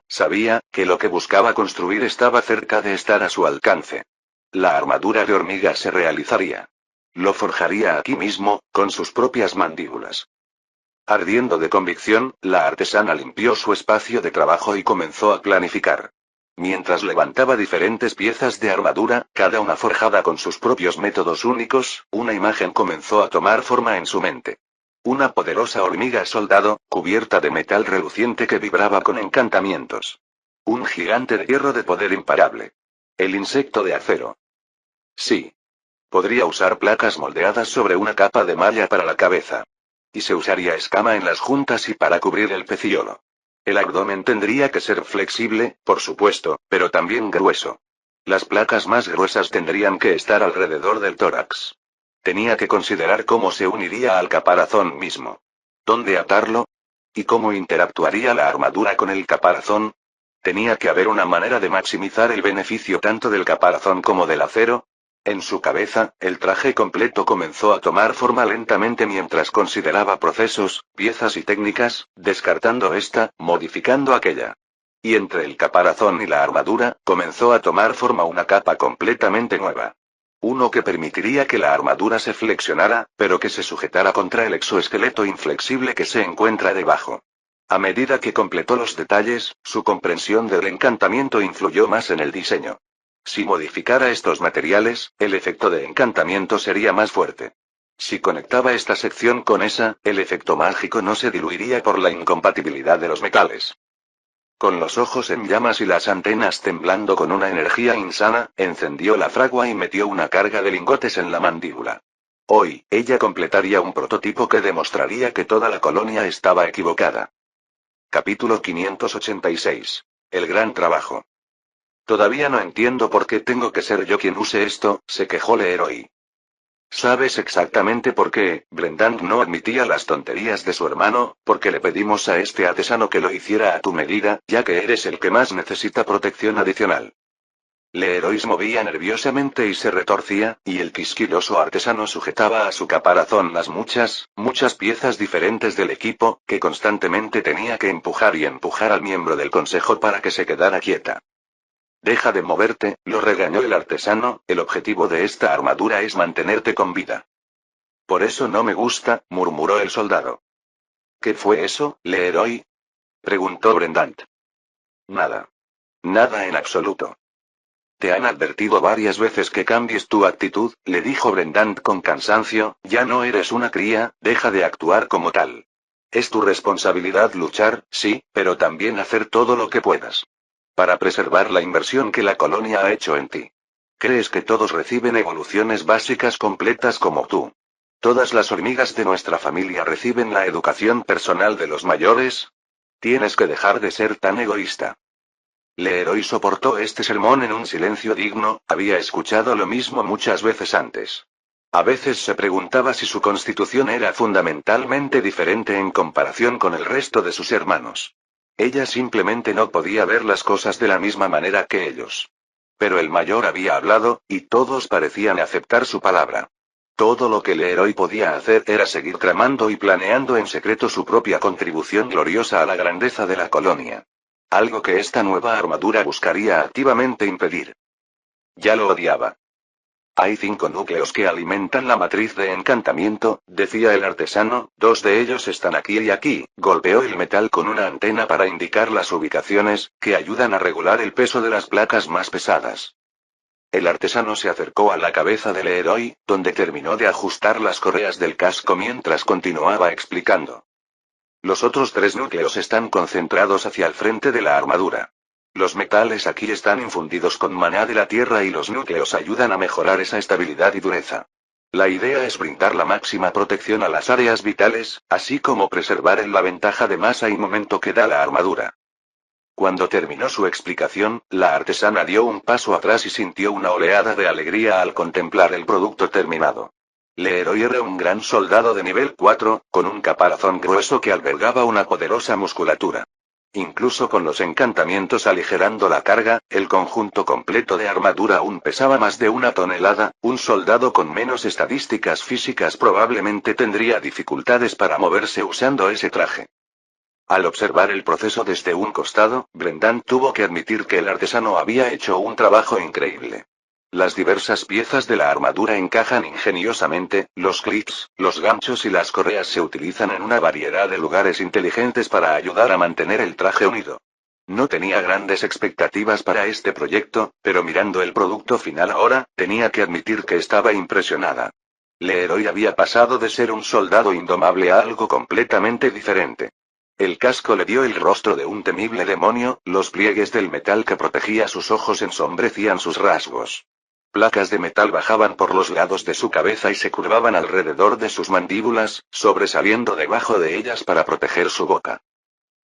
que lo que buscaba construir estaba cerca de estar a su alcance. La armadura de hormiga se realizaría. Lo forjaría aquí mismo, con sus propias mandíbulas. Ardiendo de convicción, la artesana limpió su espacio de trabajo y comenzó a planificar. Mientras levantaba diferentes piezas de armadura, cada una forjada con sus propios métodos únicos, una imagen comenzó a tomar forma en su mente. Una poderosa hormiga soldado, cubierta de metal reluciente que vibraba con encantamientos. Un gigante de hierro de poder imparable. El insecto de acero. Sí. Podría usar placas moldeadas sobre una capa de malla para la cabeza. Y se usaría escama en las juntas y para cubrir el pecíolo. El abdomen tendría que ser flexible, por supuesto, pero también grueso. Las placas más gruesas tendrían que estar alrededor del tórax. Tenía que considerar cómo se uniría al caparazón mismo. ¿Dónde atarlo? ¿Y cómo interactuaría la armadura con el caparazón? Tenía que haber una manera de maximizar el beneficio tanto del caparazón como del acero. En su cabeza, el traje completo comenzó a tomar forma lentamente mientras consideraba procesos, piezas y técnicas, descartando esta, modificando aquella. Y entre el caparazón y la armadura, comenzó a tomar forma una capa completamente nueva. Uno que permitiría que la armadura se flexionara, pero que se sujetara contra el exoesqueleto inflexible que se encuentra debajo. A medida que completó los detalles, su comprensión del encantamiento influyó más en el diseño. Si modificara estos materiales, el efecto de encantamiento sería más fuerte. Si conectaba esta sección con esa, el efecto mágico no se diluiría por la incompatibilidad de los metales. Con los ojos en llamas y las antenas temblando con una energía insana, encendió la fragua y metió una carga de lingotes en la mandíbula. Hoy, ella completaría un prototipo que demostraría que toda la colonia estaba equivocada. Capítulo 586. El gran trabajo. Todavía no entiendo por qué tengo que ser yo quien use esto, se quejó Leroy. ¿Sabes exactamente por qué? Brendan no admitía las tonterías de su hermano, porque le pedimos a este artesano que lo hiciera a tu medida, ya que eres el que más necesita protección adicional. Leroy se movía nerviosamente y se retorcía, y el quisquilloso artesano sujetaba a su caparazón las muchas piezas diferentes del equipo, que constantemente tenía que empujar y empujar al miembro del consejo para que se quedara quieta. Deja de moverte, lo regañó el artesano, el objetivo de esta armadura es mantenerte con vida. Por eso no me gusta, murmuró el soldado. ¿Qué fue eso, Leroy? Preguntó Brendant. Nada. Nada en absoluto. Te han advertido varias veces que cambies tu actitud, le dijo Brendant con cansancio, ya no eres una cría, deja de actuar como tal. Es tu responsabilidad luchar, sí, pero también hacer todo lo que puedas. Para preservar la inversión que la colonia ha hecho en ti. ¿Crees que todos reciben evoluciones básicas completas como tú? ¿Todas las hormigas de nuestra familia reciben la educación personal de los mayores? Tienes que dejar de ser tan egoísta. Leroy soportó este sermón en un silencio digno, había escuchado lo mismo muchas veces antes. A veces se preguntaba si su constitución era fundamentalmente diferente en comparación con el resto de sus hermanos. Ella simplemente no podía ver las cosas de la misma manera que ellos. Pero el mayor había hablado, y todos parecían aceptar su palabra. Todo lo que Leroy podía hacer era seguir tramando y planeando en secreto su propia contribución gloriosa a la grandeza de la colonia. Algo que esta nueva armadura buscaría activamente impedir. Ya lo odiaba. Hay 5 núcleos que alimentan la matriz de encantamiento, decía el artesano, 2 de ellos están aquí y aquí, golpeó el metal con una antena para indicar las ubicaciones, que ayudan a regular el peso de las placas más pesadas. El artesano se acercó a la cabeza del héroe, donde terminó de ajustar las correas del casco mientras continuaba explicando. Los otros 3 núcleos están concentrados hacia el frente de la armadura. Los metales aquí están infundidos con maná de la tierra y los núcleos ayudan a mejorar esa estabilidad y dureza. La idea es brindar la máxima protección a las áreas vitales, así como preservar la ventaja de masa y momento que da la armadura. Cuando terminó su explicación, la artesana dio un paso atrás y sintió una oleada de alegría al contemplar el producto terminado. Leroy era un gran soldado de nivel 4, con un caparazón grueso que albergaba una poderosa musculatura. Incluso con los encantamientos aligerando la carga, el conjunto completo de armadura aún pesaba más de 1 tonelada, un soldado con menos estadísticas físicas probablemente tendría dificultades para moverse usando ese traje. Al observar el proceso desde un costado, Brendan tuvo que admitir que el artesano había hecho un trabajo increíble. Las diversas piezas de la armadura encajan ingeniosamente, los clips, los ganchos y las correas se utilizan en una variedad de lugares inteligentes para ayudar a mantener el traje unido. No tenía grandes expectativas para este proyecto, pero mirando el producto final ahora, tenía que admitir que estaba impresionada. Leroy había pasado de ser un soldado indomable a algo completamente diferente. El casco le dio el rostro de un temible demonio, los pliegues del metal que protegía sus ojos ensombrecían sus rasgos. Placas de metal bajaban por los lados de su cabeza y se curvaban alrededor de sus mandíbulas, sobresaliendo debajo de ellas para proteger su boca.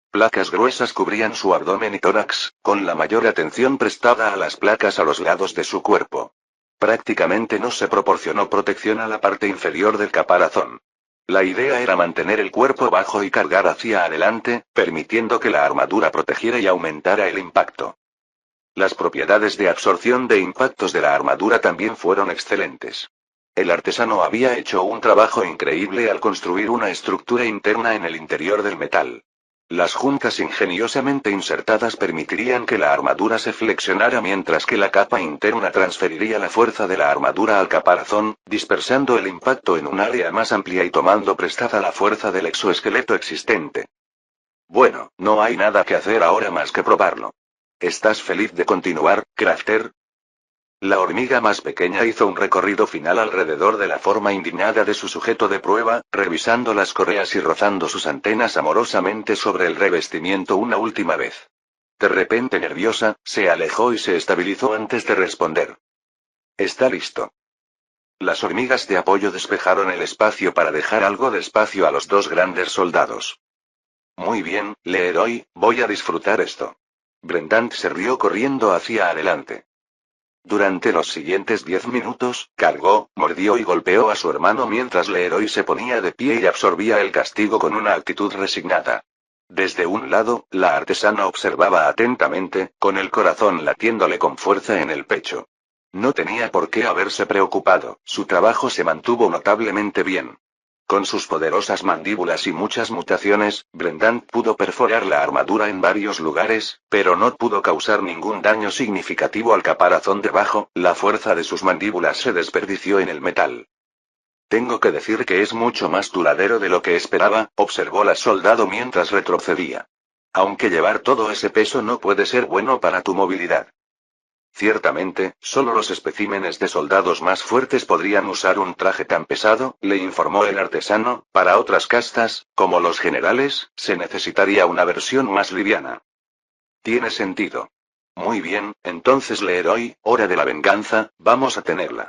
Placas gruesas cubrían su abdomen y tórax, con la mayor atención prestada a las placas a los lados de su cuerpo. Prácticamente no se proporcionó protección a la parte inferior del caparazón. La idea era mantener el cuerpo bajo y cargar hacia adelante, permitiendo que la armadura protegiera y aumentara el impacto. Las propiedades de absorción de impactos de la armadura también fueron excelentes. El artesano había hecho un trabajo increíble al construir una estructura interna en el interior del metal. Las juntas ingeniosamente insertadas permitirían que la armadura se flexionara mientras que la capa interna transferiría la fuerza de la armadura al caparazón, dispersando el impacto en un área más amplia y tomando prestada la fuerza del exoesqueleto existente. Bueno, no hay nada que hacer ahora más que probarlo. ¿Estás feliz de continuar, Crafter? La hormiga más pequeña hizo un recorrido final alrededor de la forma indignada de su sujeto de prueba, revisando las correas y rozando sus antenas amorosamente sobre el revestimiento una última vez. De repente nerviosa, se alejó y se estabilizó antes de responder. Está listo. Las hormigas de apoyo despejaron el espacio para dejar algo de espacio a los 2 grandes soldados. Muy bien, Leroy, voy a disfrutar esto. Brendan se rió corriendo hacia adelante. Durante los siguientes 10 minutos, cargó, mordió y golpeó a su hermano mientras Leroy se ponía de pie y absorbía el castigo con una actitud resignada. Desde un lado, la artesana observaba atentamente, con el corazón latiéndole con fuerza en el pecho. No tenía por qué haberse preocupado, su trabajo se mantuvo notablemente bien. Con sus poderosas mandíbulas y muchas mutaciones, Brendan pudo perforar la armadura en varios lugares, pero no pudo causar ningún daño significativo al caparazón debajo, la fuerza de sus mandíbulas se desperdició en el metal. Tengo que decir que es mucho más duradero de lo que esperaba, observó la soldado mientras retrocedía. Aunque llevar todo ese peso no puede ser bueno para tu movilidad. Ciertamente, solo los especímenes de soldados más fuertes podrían usar un traje tan pesado, le informó el artesano. Para otras castas, como los generales, se necesitaría una versión más liviana. Tiene sentido. Muy bien, entonces Leroy, hora de la venganza, vamos a tenerla.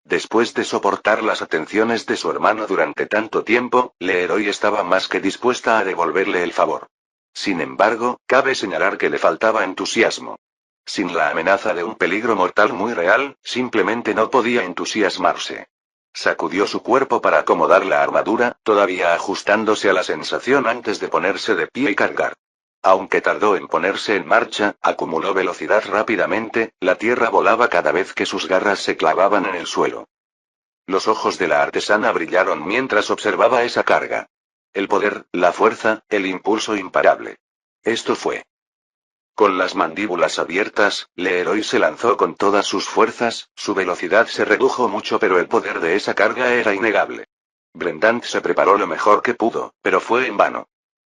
Después de soportar las atenciones de su hermano durante tanto tiempo, Leroy estaba más que dispuesta a devolverle el favor. Sin embargo, cabe señalar que le faltaba entusiasmo. Sin la amenaza de un peligro mortal muy real, simplemente no podía entusiasmarse. Sacudió su cuerpo para acomodar la armadura, todavía ajustándose a la sensación antes de ponerse de pie y cargar. Aunque tardó en ponerse en marcha, acumuló velocidad rápidamente, la tierra volaba cada vez que sus garras se clavaban en el suelo. Los ojos de la artesana brillaron mientras observaba esa carga. El poder, la fuerza, el impulso imparable. Esto fue. Con las mandíbulas abiertas, Leroy se lanzó con todas sus fuerzas, su velocidad se redujo mucho pero el poder de esa carga era innegable. Brendan se preparó lo mejor que pudo, pero fue en vano.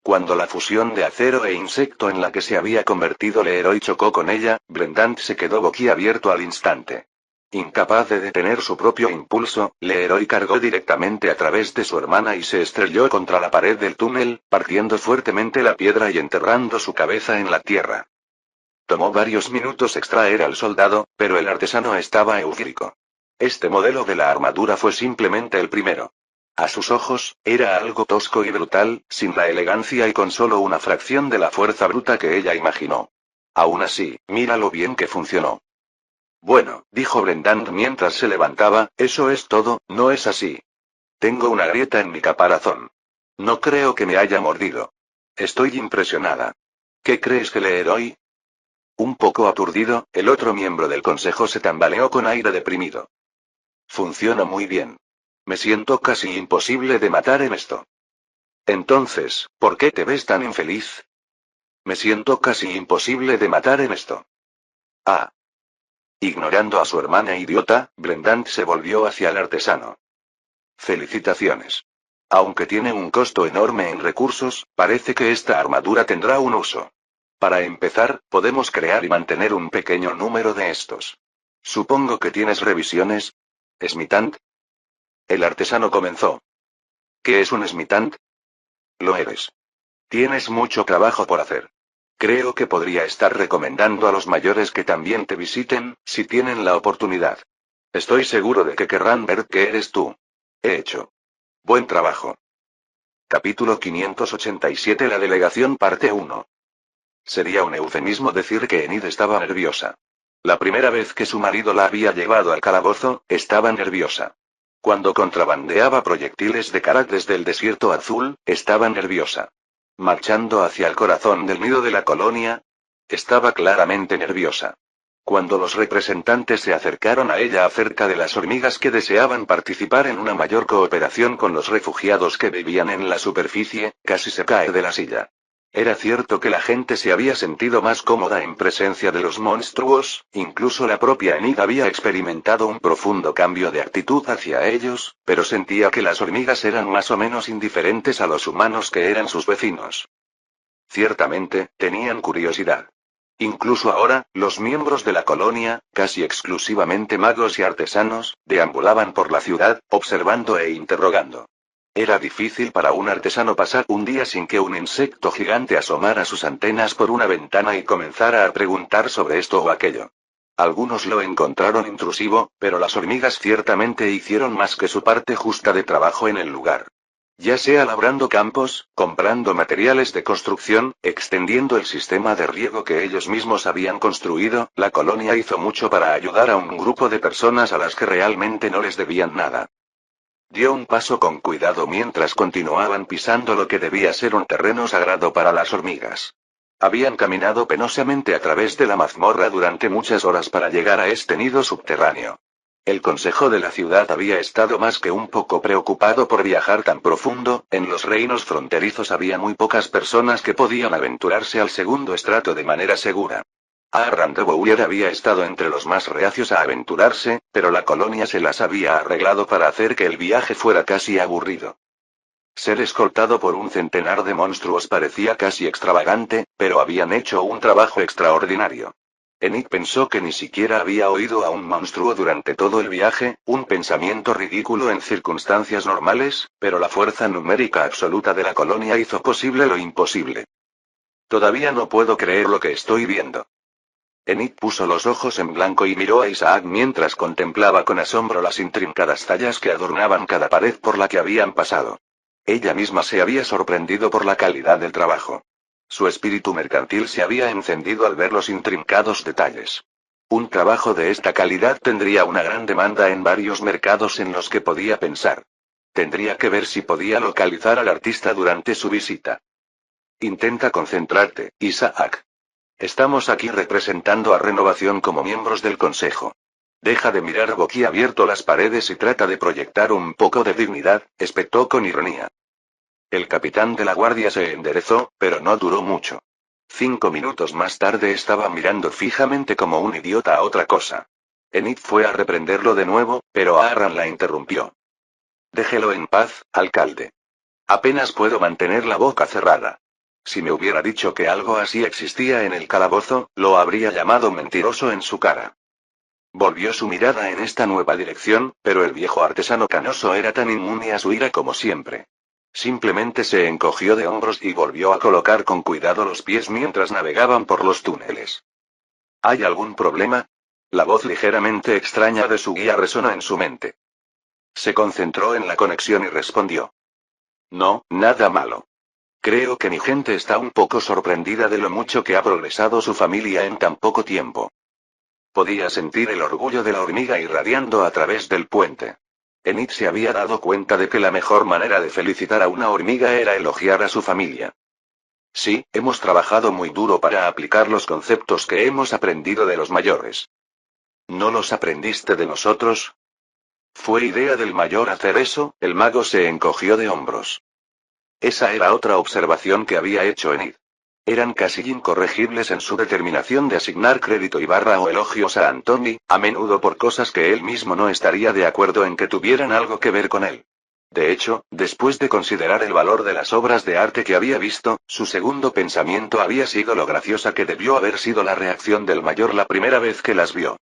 Cuando la fusión de acero e insecto en la que se había convertido Leroy chocó con ella, Brendant se quedó boquiabierto al instante. Incapaz de detener su propio impulso, Leroy cargó directamente a través de su hermana y se estrelló contra la pared del túnel, partiendo fuertemente la piedra y enterrando su cabeza en la tierra. Tomó varios minutos extraer al soldado, pero el artesano estaba eufórico. Este modelo de la armadura fue simplemente el primero. A sus ojos, era algo tosco y brutal, sin la elegancia y con solo una fracción de la fuerza bruta que ella imaginó. Aún así, mira lo bien que funcionó. Bueno, dijo Brendant mientras se levantaba, eso es todo, ¿no es así? Tengo una grieta en mi caparazón. No creo que me haya mordido. Estoy impresionada. ¿Qué crees que Leroy? Un poco aturdido, el otro miembro del consejo se tambaleó con aire deprimido. Funciona muy bien. Me siento casi imposible de matar en esto. Entonces, ¿por qué te ves tan infeliz? Me siento casi imposible de matar en esto. Ah. Ignorando a su hermana idiota, Brendant se volvió hacia el artesano. Felicitaciones. Aunque tiene un costo enorme en recursos, parece que esta armadura tendrá un uso. Para empezar, podemos crear y mantener un pequeño número de estos. Supongo que tienes revisiones. ¿Smitant? El artesano comenzó. ¿Qué es un Smitant? Lo eres. Tienes mucho trabajo por hacer. Creo que podría estar recomendando a los mayores que también te visiten, si tienen la oportunidad. Estoy seguro de que querrán ver que eres tú. He hecho. Buen trabajo. Capítulo 587. La delegación parte 1. Sería un eufemismo decir que Enid estaba nerviosa. La primera vez que su marido la había llevado al calabozo, estaba nerviosa. Cuando contrabandeaba proyectiles de Karak desde el desierto azul, estaba nerviosa. Marchando hacia el corazón del nido de la colonia, estaba claramente nerviosa. Cuando los representantes se acercaron a ella acerca de las hormigas que deseaban participar en una mayor cooperación con los refugiados que vivían en la superficie, casi se cae de la silla. Era cierto que la gente se había sentido más cómoda en presencia de los monstruos, incluso la propia Enid había experimentado un profundo cambio de actitud hacia ellos, pero sentía que las hormigas eran más o menos indiferentes a los humanos que eran sus vecinos. Ciertamente, tenían curiosidad. Incluso ahora, los miembros de la colonia, casi exclusivamente magos y artesanos, deambulaban por la ciudad, observando e interrogando. Era difícil para un artesano pasar un día sin que un insecto gigante asomara sus antenas por una ventana y comenzara a preguntar sobre esto o aquello. Algunos lo encontraron intrusivo, pero las hormigas ciertamente hicieron más que su parte justa de trabajo en el lugar. Ya sea labrando campos, comprando materiales de construcción, extendiendo el sistema de riego que ellos mismos habían construido, la colonia hizo mucho para ayudar a un grupo de personas a las que realmente no les debían nada. Dio un paso con cuidado mientras continuaban pisando lo que debía ser un terreno sagrado para las hormigas. Habían caminado penosamente a través de la mazmorra durante muchas horas para llegar a este nido subterráneo. El consejo de la ciudad había estado más que un poco preocupado por viajar tan profundo, en los reinos fronterizos había muy pocas personas que podían aventurarse al segundo estrato de manera segura. Aaron de Bowyer había estado entre los más reacios a aventurarse, pero la colonia se las había arreglado para hacer que el viaje fuera casi aburrido. Ser escoltado por un centenar de monstruos parecía casi extravagante, pero habían hecho un trabajo extraordinario. Enid pensó que ni siquiera había oído a un monstruo durante todo el viaje, un pensamiento ridículo en circunstancias normales, pero la fuerza numérica absoluta de la colonia hizo posible lo imposible. Todavía no puedo creer lo que estoy viendo. Enid puso los ojos en blanco y miró a Isaac mientras contemplaba con asombro las intrincadas tallas que adornaban cada pared por la que habían pasado. Ella misma se había sorprendido por la calidad del trabajo. Su espíritu mercantil se había encendido al ver los intrincados detalles. Un trabajo de esta calidad tendría una gran demanda en varios mercados en los que podía pensar. Tendría que ver si podía localizar al artista durante su visita. Intenta concentrarte, Isaac. Estamos aquí representando a Renovación como miembros del consejo. Deja de mirar boquiabierto las paredes y trata de proyectar un poco de dignidad, espetó con ironía. El capitán de la guardia se enderezó, pero no duró mucho. 5 minutos más tarde estaba mirando fijamente como un idiota a otra cosa. Enid fue a reprenderlo de nuevo, pero Aaron la interrumpió. Déjelo en paz, alcalde. Apenas puedo mantener la boca cerrada. Si me hubiera dicho que algo así existía en el calabozo, lo habría llamado mentiroso en su cara. Volvió su mirada en esta nueva dirección, pero el viejo artesano canoso era tan inmune a su ira como siempre. Simplemente se encogió de hombros y volvió a colocar con cuidado los pies mientras navegaban por los túneles. ¿Hay algún problema? La voz ligeramente extraña de su guía resonó en su mente. Se concentró en la conexión y respondió. No, nada malo. Creo que mi gente está un poco sorprendida de lo mucho que ha progresado su familia en tan poco tiempo. Podía sentir el orgullo de la hormiga irradiando a través del puente. Enid se había dado cuenta de que la mejor manera de felicitar a una hormiga era elogiar a su familia. Sí, hemos trabajado muy duro para aplicar los conceptos que hemos aprendido de los mayores. ¿No los aprendiste de nosotros? ¿Fue idea del mayor hacer eso? El mago se encogió de hombros. Esa era otra observación que había hecho Enid. Eran casi incorregibles en su determinación de asignar crédito y barra o elogios a Anthony, a menudo por cosas que él mismo no estaría de acuerdo en que tuvieran algo que ver con él. De hecho, después de considerar el valor de las obras de arte que había visto, su segundo pensamiento había sido lo graciosa que debió haber sido la reacción del mayor la primera vez que las vio.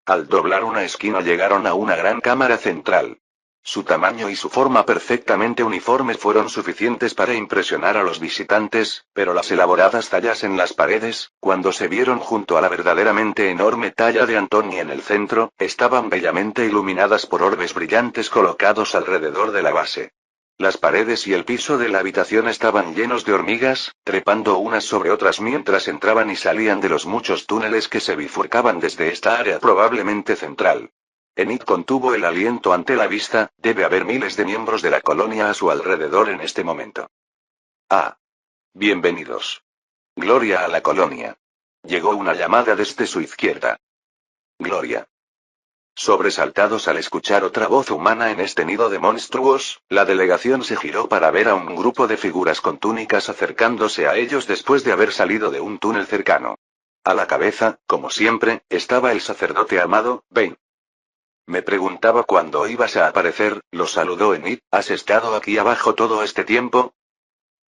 Al doblar una esquina llegaron a una gran cámara central. Su tamaño y su forma perfectamente uniforme fueron suficientes para impresionar a los visitantes, pero las elaboradas tallas en las paredes, cuando se vieron junto a la verdaderamente enorme talla de Anthony en el centro, estaban bellamente iluminadas por orbes brillantes colocados alrededor de la base. Las paredes y el piso de la habitación estaban llenos de hormigas, trepando unas sobre otras mientras entraban y salían de los muchos túneles que se bifurcaban desde esta área probablemente central. Enid contuvo el aliento ante la vista, debe haber miles de miembros de la colonia a su alrededor en este momento. Ah. Bienvenidos. Gloria a la colonia. Llegó una llamada desde su izquierda. Gloria. Sobresaltados al escuchar otra voz humana en este nido de monstruos, la delegación se giró para ver a un grupo de figuras con túnicas acercándose a ellos después de haber salido de un túnel cercano. A la cabeza, como siempre, estaba el sacerdote amado, Bane. Me preguntaba cuándo ibas a aparecer, lo saludó Enid, ¿has estado aquí abajo todo este tiempo?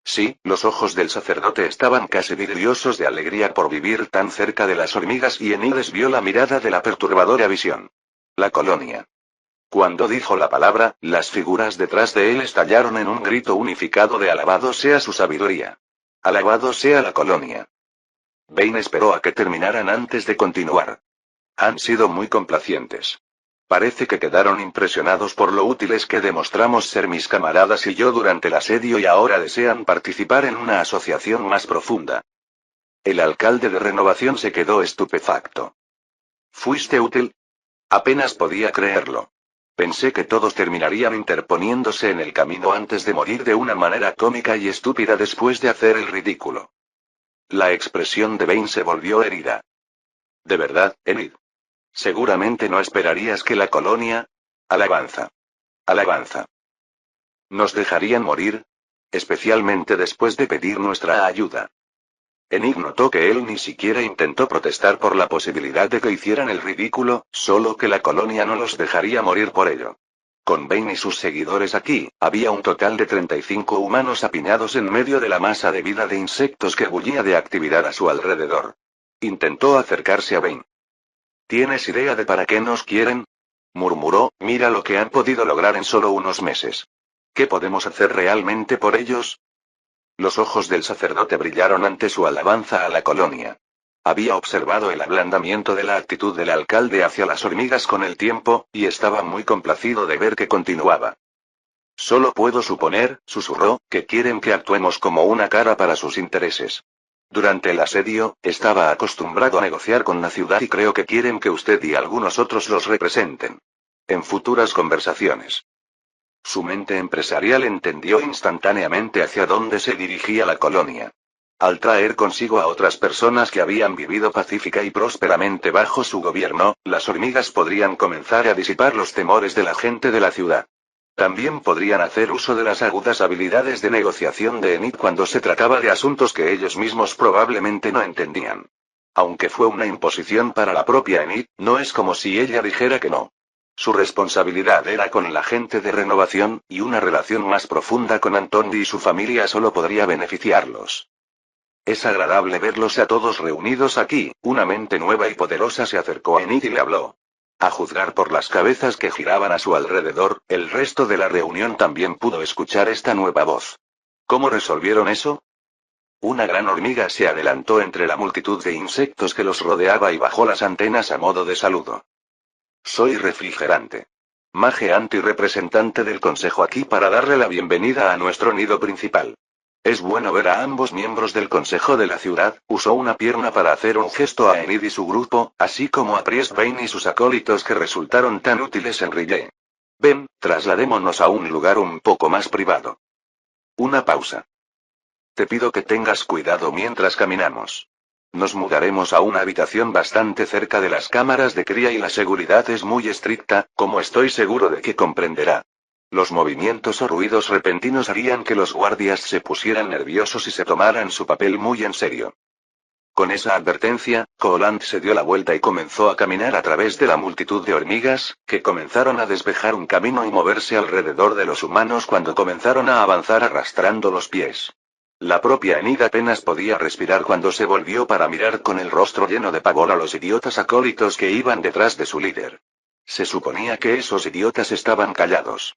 Sí, los ojos del sacerdote estaban casi vidriosos de alegría por vivir tan cerca de las hormigas y Enid desvió la mirada de la perturbadora visión. La colonia. Cuando dijo la palabra, las figuras detrás de él estallaron en un grito unificado de alabado sea su sabiduría. Alabado sea la colonia. Bane esperó a que terminaran antes de continuar. Han sido muy complacientes. Parece que quedaron impresionados por lo útiles que demostramos ser mis camaradas y yo durante el asedio y ahora desean participar en una asociación más profunda. El alcalde de Renovación se quedó estupefacto. ¿Fuiste útil? Apenas podía creerlo. Pensé que todos terminarían interponiéndose en el camino antes de morir de una manera cómica y estúpida después de hacer el ridículo. La expresión de Bane se volvió herida. De verdad, Enid. Seguramente no esperarías que la colonia... Alabanza. Alabanza. ¿Nos dejarían morir? Especialmente después de pedir nuestra ayuda. Enid notó que él ni siquiera intentó protestar por la posibilidad de que hicieran el ridículo, solo que la colonia no los dejaría morir por ello. Con Bane y sus seguidores aquí, había un total de 35 humanos apiñados en medio de la masa de vida de insectos que bullía de actividad a su alrededor. Intentó acercarse a Bane. ¿Tienes idea de para qué nos quieren? Murmuró, mira lo que han podido lograr en solo unos meses. ¿Qué podemos hacer realmente por ellos? Los ojos del sacerdote brillaron ante su alabanza a la colonia. Había observado el ablandamiento de la actitud del alcalde hacia las hormigas con el tiempo, y estaba muy complacido de ver que continuaba. Solo puedo suponer, susurró, que quieren que actuemos como una cara para sus intereses. Durante el asedio, estaba acostumbrado a negociar con la ciudad y creo que quieren que usted y algunos otros los representen. En futuras conversaciones. Su mente empresarial entendió instantáneamente hacia dónde se dirigía la colonia. Al traer consigo a otras personas que habían vivido pacífica y prósperamente bajo su gobierno, las hormigas podrían comenzar a disipar los temores de la gente de la ciudad. También podrían hacer uso de las agudas habilidades de negociación de Enid cuando se trataba de asuntos que ellos mismos probablemente no entendían. Aunque fue una imposición para la propia Enid, no es como si ella dijera que no. Su responsabilidad era con la gente de Renovación, y una relación más profunda con Anthony y su familia solo podría beneficiarlos. Es agradable verlos a todos reunidos aquí. Una mente nueva y poderosa se acercó a Enid y le habló. A juzgar por las cabezas que giraban a su alrededor, el resto de la reunión también pudo escuchar esta nueva voz. ¿Cómo resolvieron eso? Una gran hormiga se adelantó entre la multitud de insectos que los rodeaba y bajó las antenas a modo de saludo. Soy refrigerante. Mageante y representante del consejo aquí para darle la bienvenida a nuestro nido principal. Es bueno ver a ambos miembros del consejo de la ciudad. Usó una pierna para hacer un gesto a Enid y su grupo, así como a Priestbane y sus acólitos que resultaron tan útiles en Rille. Ven, trasladémonos a un lugar un poco más privado. Una pausa. Te pido que tengas cuidado mientras caminamos. Nos mudaremos a una habitación bastante cerca de las cámaras de cría y la seguridad es muy estricta, como estoy seguro de que comprenderá. Los movimientos o ruidos repentinos harían que los guardias se pusieran nerviosos y se tomaran su papel muy en serio. Con esa advertencia, Koland se dio la vuelta y comenzó a caminar a través de la multitud de hormigas, que comenzaron a despejar un camino y moverse alrededor de los humanos cuando comenzaron a avanzar arrastrando los pies. La propia Enid apenas podía respirar cuando se volvió para mirar con el rostro lleno de pavor a los idiotas acólitos que iban detrás de su líder. Se suponía que esos idiotas estaban callados.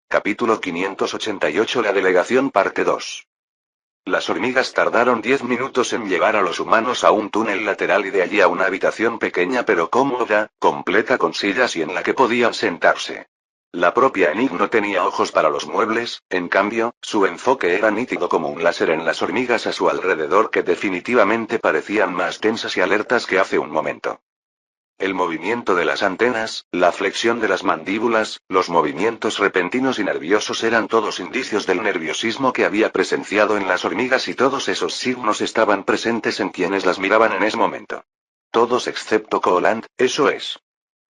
Capítulo 588 La delegación parte 2. Las hormigas tardaron 10 minutos en llevar a los humanos a un túnel lateral y de allí a una habitación pequeña pero cómoda, completa con sillas y en la que podían sentarse. La propia Enid no tenía ojos para los muebles, en cambio, su enfoque era nítido como un láser en las hormigas a su alrededor que definitivamente parecían más tensas y alertas que hace un momento. El movimiento de las antenas, la flexión de las mandíbulas, los movimientos repentinos y nerviosos eran todos indicios del nerviosismo que había presenciado en las hormigas y todos esos signos estaban presentes en quienes las miraban en ese momento. Todos excepto Koland, eso es.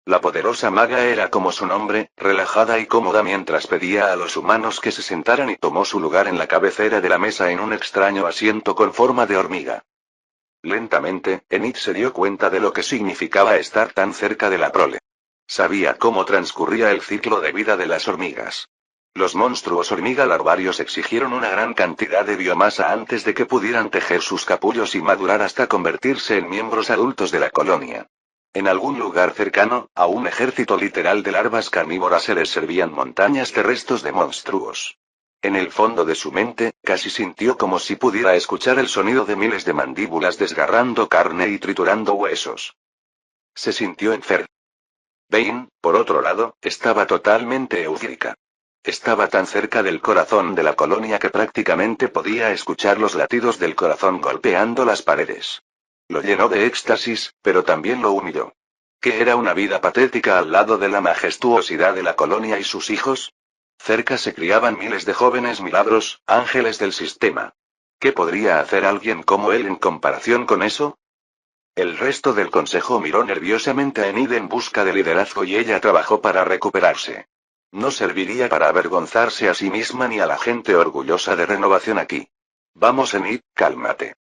La poderosa maga era como su nombre, relajada y cómoda mientras pedía a los humanos que se sentaran y tomó su lugar en la cabecera de la mesa en un extraño asiento con forma de hormiga. Lentamente, Enid se dio cuenta de lo que significaba estar tan cerca de la prole. Sabía cómo transcurría el ciclo de vida de las hormigas. Los monstruos hormiga larvarios exigieron una gran cantidad de biomasa antes de que pudieran tejer sus capullos y madurar hasta convertirse en miembros adultos de la colonia. En algún lugar cercano, a un ejército literal de larvas carnívoras se les servían montañas de restos de monstruos. En el fondo de su mente, casi sintió como si pudiera escuchar el sonido de miles de mandíbulas desgarrando carne y triturando huesos. Se sintió enferma. Bane, por otro lado, estaba totalmente eufórica. Estaba tan cerca del corazón de la colonia que prácticamente podía escuchar los latidos del corazón golpeando las paredes. Lo llenó de éxtasis, pero también lo humilló. ¿Qué era una vida patética al lado de la majestuosidad de la colonia y sus hijos? Cerca se criaban miles de jóvenes milagros, ángeles del sistema. ¿Qué podría hacer alguien como él en comparación con eso? El resto del consejo miró nerviosamente a Enid en busca de liderazgo y ella trabajó para recuperarse. No serviría para avergonzarse a sí misma ni a la gente orgullosa de renovación aquí. Vamos Enid, cálmate.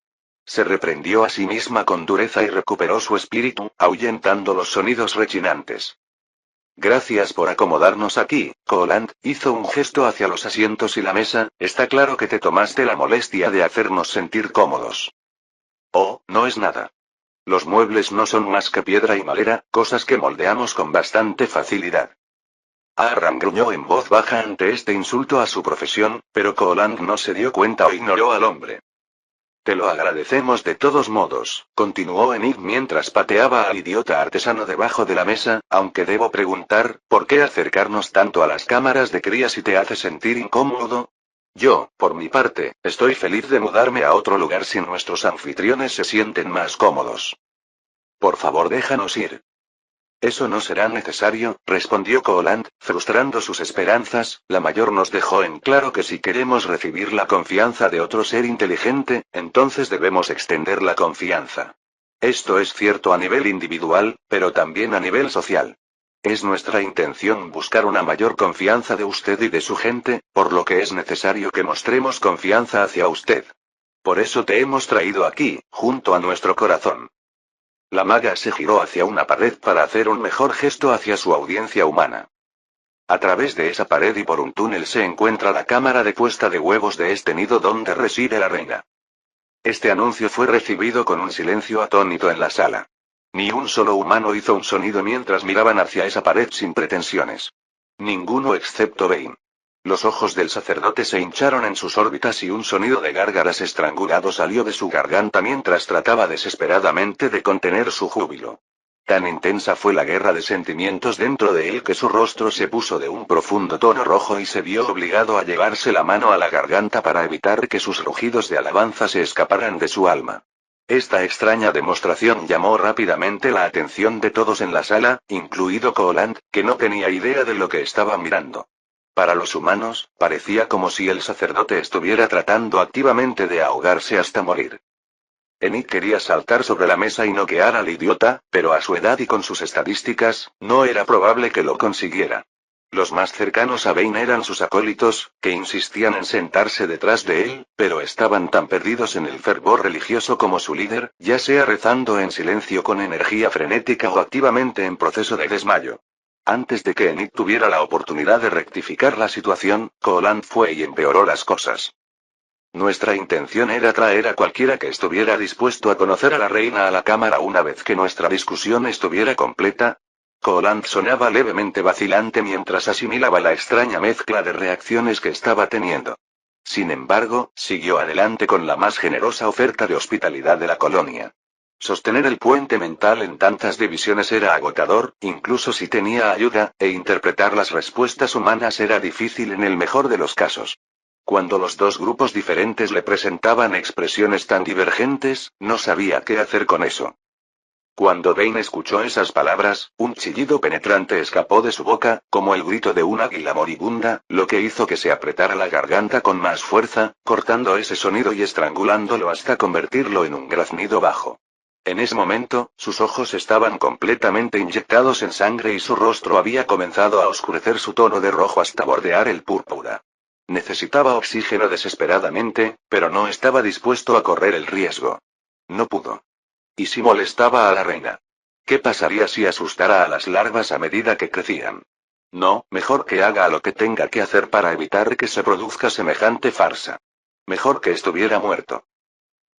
Se reprendió a sí misma con dureza y recuperó su espíritu, ahuyentando los sonidos rechinantes. Gracias por acomodarnos aquí, Koland, hizo un gesto hacia los asientos y la mesa, está claro que te tomaste la molestia de hacernos sentir cómodos. Oh, no es nada. Los muebles no son más que piedra y madera, cosas que moldeamos con bastante facilidad. Aram gruñó en voz baja ante este insulto a su profesión, pero Koland no se dio cuenta o ignoró al hombre. Te lo agradecemos de todos modos, continuó Enid mientras pateaba al idiota artesano debajo de la mesa, aunque debo preguntar, ¿por qué acercarnos tanto a las cámaras de cría si te hace sentir incómodo? Yo, por mi parte, estoy feliz de mudarme a otro lugar si nuestros anfitriones se sienten más cómodos. Por favor, déjanos ir. Eso no será necesario, respondió Koland, frustrando sus esperanzas. La mayor nos dejó en claro que si queremos recibir la confianza de otro ser inteligente, entonces debemos extender la confianza. Esto es cierto a nivel individual, pero también a nivel social. Es nuestra intención buscar una mayor confianza de usted y de su gente, por lo que es necesario que mostremos confianza hacia usted. Por eso te hemos traído aquí, junto a nuestro corazón. La maga se giró hacia una pared para hacer un mejor gesto hacia su audiencia humana. A través de esa pared y por un túnel se encuentra la cámara de puesta de huevos de este nido donde reside la reina. Este anuncio fue recibido con un silencio atónito en la sala. Ni un solo humano hizo un sonido mientras miraban hacia esa pared sin pretensiones. Ninguno excepto Vayne. Los ojos del sacerdote se hincharon en sus órbitas y un sonido de gárgaras estrangulado salió de su garganta mientras trataba desesperadamente de contener su júbilo. Tan intensa fue la guerra de sentimientos dentro de él que su rostro se puso de un profundo tono rojo y se vio obligado a llevarse la mano a la garganta para evitar que sus rugidos de alabanza se escaparan de su alma. Esta extraña demostración llamó rápidamente la atención de todos en la sala, incluido Coland, que no tenía idea de lo que estaba mirando. Para los humanos, parecía como si el sacerdote estuviera tratando activamente de ahogarse hasta morir. Enid quería saltar sobre la mesa y noquear al idiota, pero a su edad y con sus estadísticas, no era probable que lo consiguiera. Los más cercanos a Vayne eran sus acólitos, que insistían en sentarse detrás de él, pero estaban tan perdidos en el fervor religioso como su líder, ya sea rezando en silencio con energía frenética o activamente en proceso de desmayo. Antes de que Enid tuviera la oportunidad de rectificar la situación, Coland fue y empeoró las cosas. Nuestra intención era traer a cualquiera que estuviera dispuesto a conocer a la reina a la cámara una vez que nuestra discusión estuviera completa. Coland sonaba levemente vacilante mientras asimilaba la extraña mezcla de reacciones que estaba teniendo. Sin embargo, siguió adelante con la más generosa oferta de hospitalidad de la colonia. Sostener el puente mental en tantas divisiones era agotador, incluso si tenía ayuda, e interpretar las respuestas humanas era difícil en el mejor de los casos. Cuando los dos grupos diferentes le presentaban expresiones tan divergentes, no sabía qué hacer con eso. Cuando Vayne escuchó esas palabras, un chillido penetrante escapó de su boca, como el grito de un águila moribunda, lo que hizo que se apretara la garganta con más fuerza, cortando ese sonido y estrangulándolo hasta convertirlo en un graznido bajo. En ese momento, sus ojos estaban completamente inyectados en sangre y su rostro había comenzado a oscurecer su tono de rojo hasta bordear el púrpura. Necesitaba oxígeno desesperadamente, pero no estaba dispuesto a correr el riesgo. No pudo. ¿Y si molestaba a la reina? ¿Qué pasaría si asustara a las larvas a medida que crecían? No, mejor que haga lo que tenga que hacer para evitar que se produzca semejante farsa. Mejor que estuviera muerto.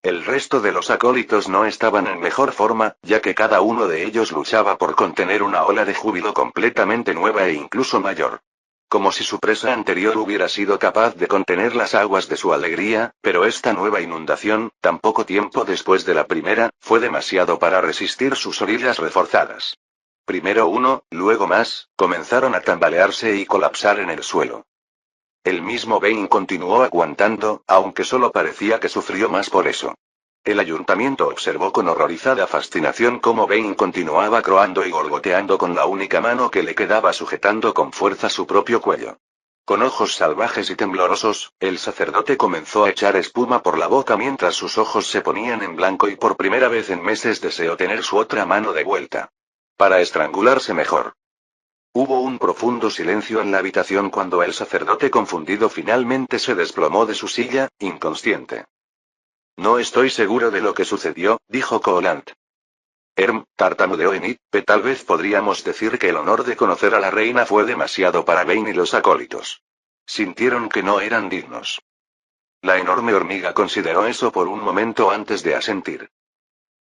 El resto de los acólitos no estaban en mejor forma, ya que cada uno de ellos luchaba por contener una ola de júbilo completamente nueva e incluso mayor. Como si su presa anterior hubiera sido capaz de contener las aguas de su alegría, pero esta nueva inundación, tan poco tiempo después de la primera, fue demasiado para resistir sus orillas reforzadas. Primero uno, luego más, comenzaron a tambalearse y colapsar en el suelo. El mismo Vayne continuó aguantando, aunque solo parecía que sufrió más por eso. El ayuntamiento observó con horrorizada fascinación cómo Vayne continuaba croando y gorgoteando con la única mano que le quedaba sujetando con fuerza su propio cuello. Con ojos salvajes y temblorosos, el sacerdote comenzó a echar espuma por la boca mientras sus ojos se ponían en blanco y por primera vez en meses deseó tener su otra mano de vuelta. Para estrangularse mejor. Hubo un profundo silencio en la habitación cuando el sacerdote confundido finalmente se desplomó de su silla, inconsciente. No estoy seguro de lo que sucedió, dijo Coland. Tartamudeó Enid, tal vez podríamos decir que el honor de conocer a la reina fue demasiado para Vayne y los acólitos. Sintieron que no eran dignos. La enorme hormiga consideró eso por un momento antes de asentir.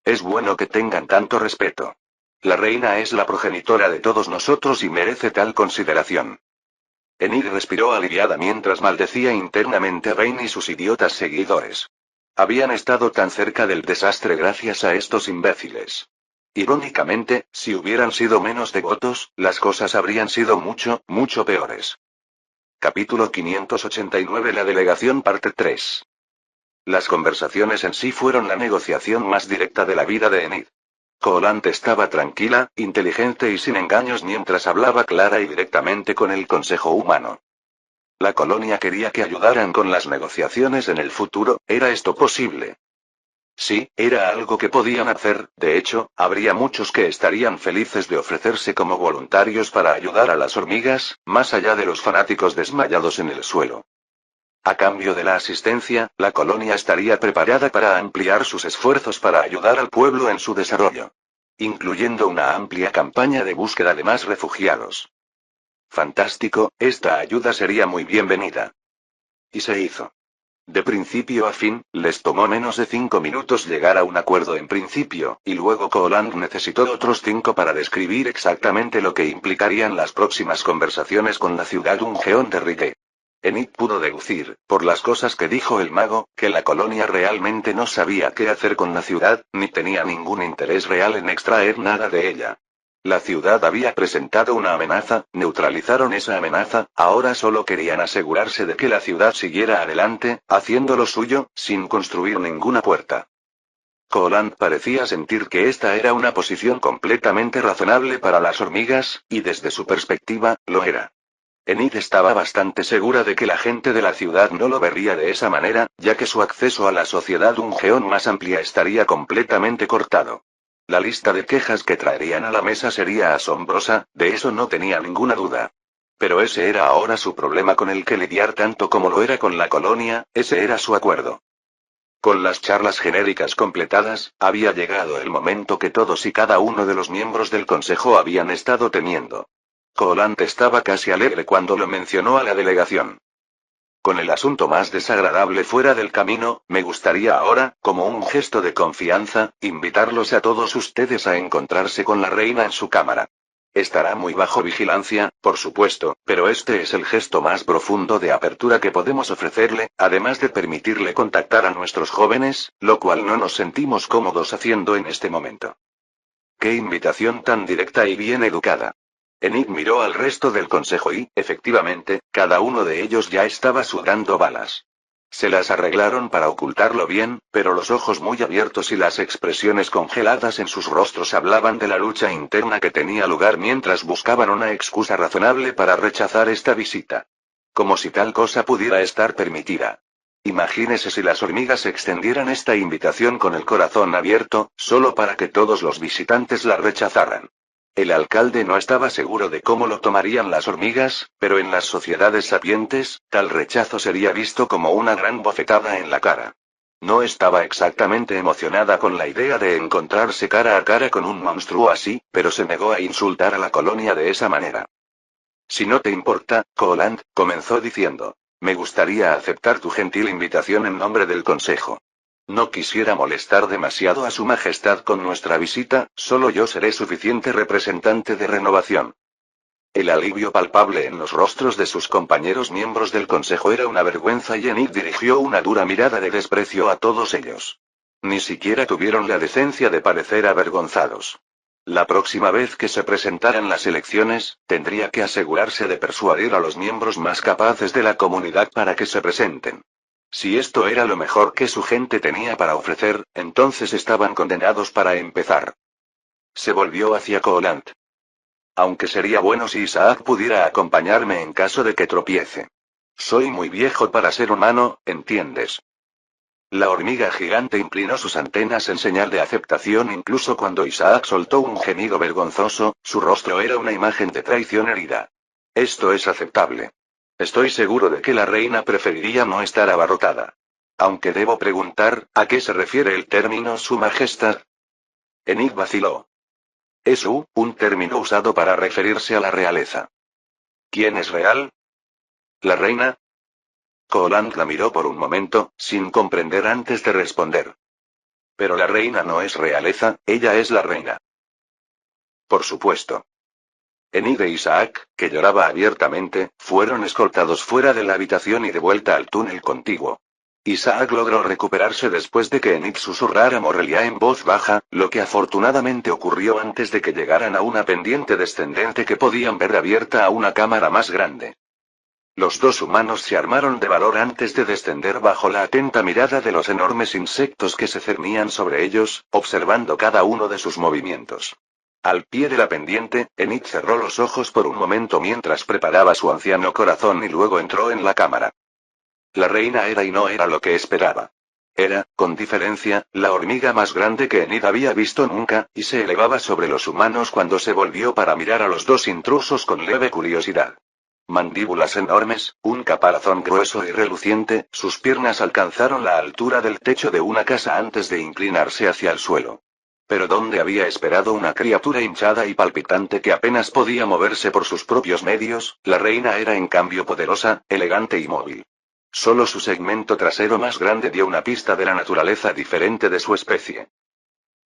Es bueno que tengan tanto respeto. La reina es la progenitora de todos nosotros y merece tal consideración. Enid respiró aliviada mientras maldecía internamente a Vayne y sus idiotas seguidores. Habían estado tan cerca del desastre gracias a estos imbéciles. Irónicamente, si hubieran sido menos devotos, las cosas habrían sido mucho, mucho peores. Capítulo 589. La delegación parte 3. Las conversaciones en sí fueron la negociación más directa de la vida de Enid. Coland estaba tranquila, inteligente y sin engaños mientras hablaba clara y directamente con el Consejo Humano. La colonia quería que ayudaran con las negociaciones en el futuro, ¿era esto posible? Sí, era algo que podían hacer, de hecho, habría muchos que estarían felices de ofrecerse como voluntarios para ayudar a las hormigas, más allá de los fanáticos desmayados en el suelo. A cambio de la asistencia, la colonia estaría preparada para ampliar sus esfuerzos para ayudar al pueblo en su desarrollo. Incluyendo una amplia campaña de búsqueda de más refugiados. Fantástico, esta ayuda sería muy bienvenida. Y se hizo. De principio a fin, les tomó menos de 5 minutos llegar a un acuerdo en principio, y luego Koland necesitó otros 5 para describir exactamente lo que implicarían las próximas conversaciones con la ciudad Ungeon de Rike. Enid pudo deducir, por las cosas que dijo el mago, que la colonia realmente no sabía qué hacer con la ciudad, ni tenía ningún interés real en extraer nada de ella. La ciudad había presentado una amenaza, neutralizaron esa amenaza, ahora solo querían asegurarse de que la ciudad siguiera adelante, haciendo lo suyo, sin construir ninguna puerta. Koland parecía sentir que esta era una posición completamente razonable para las hormigas, y desde su perspectiva, lo era. Enid estaba bastante segura de que la gente de la ciudad no lo vería de esa manera, ya que su acceso a la sociedad Ungeon más amplia estaría completamente cortado. La lista de quejas que traerían a la mesa sería asombrosa, de eso no tenía ninguna duda. Pero ese era ahora su problema con el que lidiar tanto como lo era con la colonia, ese era su acuerdo. Con las charlas genéricas completadas, había llegado el momento que todos y cada uno de los miembros del consejo habían estado temiendo. Koland estaba casi alegre cuando lo mencionó a la delegación. Con el asunto más desagradable fuera del camino, me gustaría ahora, como un gesto de confianza, invitarlos a todos ustedes a encontrarse con la reina en su cámara. Estará muy bajo vigilancia, por supuesto, pero este es el gesto más profundo de apertura que podemos ofrecerle, además de permitirle contactar a nuestros jóvenes, lo cual no nos sentimos cómodos haciendo en este momento. ¡Qué invitación tan directa y bien educada! Enid miró al resto del consejo y, efectivamente, cada uno de ellos ya estaba sudando balas. Se las arreglaron para ocultarlo bien, pero los ojos muy abiertos y las expresiones congeladas en sus rostros hablaban de la lucha interna que tenía lugar mientras buscaban una excusa razonable para rechazar esta visita. Como si tal cosa pudiera estar permitida. Imagínese si las hormigas extendieran esta invitación con el corazón abierto, solo para que todos los visitantes la rechazaran. El alcalde no estaba seguro de cómo lo tomarían las hormigas, pero en las sociedades sapientes, tal rechazo sería visto como una gran bofetada en la cara. No estaba exactamente emocionada con la idea de encontrarse cara a cara con un monstruo así, pero se negó a insultar a la colonia de esa manera. Si no te importa, Koland, comenzó diciendo, me gustaría aceptar tu gentil invitación en nombre del consejo. No quisiera molestar demasiado a su majestad con nuestra visita, solo yo seré suficiente representante de renovación. El alivio palpable en los rostros de sus compañeros miembros del consejo era una vergüenza y Enid dirigió una dura mirada de desprecio a todos ellos. Ni siquiera tuvieron la decencia de parecer avergonzados. La próxima vez que se presentaran las elecciones, tendría que asegurarse de persuadir a los miembros más capaces de la comunidad para que se presenten. Si esto era lo mejor que su gente tenía para ofrecer, entonces estaban condenados para empezar. Se volvió hacia Koland. Aunque sería bueno si Isaac pudiera acompañarme en caso de que tropiece. Soy muy viejo para ser humano, ¿entiendes? La hormiga gigante inclinó sus antenas en señal de aceptación incluso cuando Isaac soltó un gemido vergonzoso, su rostro era una imagen de traición herida. Esto es aceptable. Estoy seguro de que la reina preferiría no estar abarrotada. Aunque debo preguntar, ¿a qué se refiere el término Su Majestad? Enid vaciló. Es un término usado para referirse a la realeza. ¿Quién es real? ¿La reina? Koland la miró por un momento, sin comprender antes de responder. Pero la reina no es realeza, ella es la reina. Por supuesto. Enid e Isaac, que lloraba abiertamente, fueron escoltados fuera de la habitación y de vuelta al túnel contiguo. Isaac logró recuperarse después de que Enid susurrara Morelia en voz baja, lo que afortunadamente ocurrió antes de que llegaran a una pendiente descendente que podían ver abierta a una cámara más grande. Los dos humanos se armaron de valor antes de descender bajo la atenta mirada de los enormes insectos que se cernían sobre ellos, observando cada uno de sus movimientos. Al pie de la pendiente, Enid cerró los ojos por un momento mientras preparaba su anciano corazón y luego entró en la cámara. La reina era y no era lo que esperaba. Era, con diferencia, la hormiga más grande que Enid había visto nunca, y se elevaba sobre los humanos cuando se volvió para mirar a los dos intrusos con leve curiosidad. Mandíbulas enormes, un caparazón grueso y reluciente, sus piernas alcanzaron la altura del techo de una casa antes de inclinarse hacia el suelo. Pero ¿dónde había esperado una criatura hinchada y palpitante que apenas podía moverse por sus propios medios? La reina era en cambio poderosa, elegante y móvil. Solo su segmento trasero más grande dio una pista de la naturaleza diferente de su especie.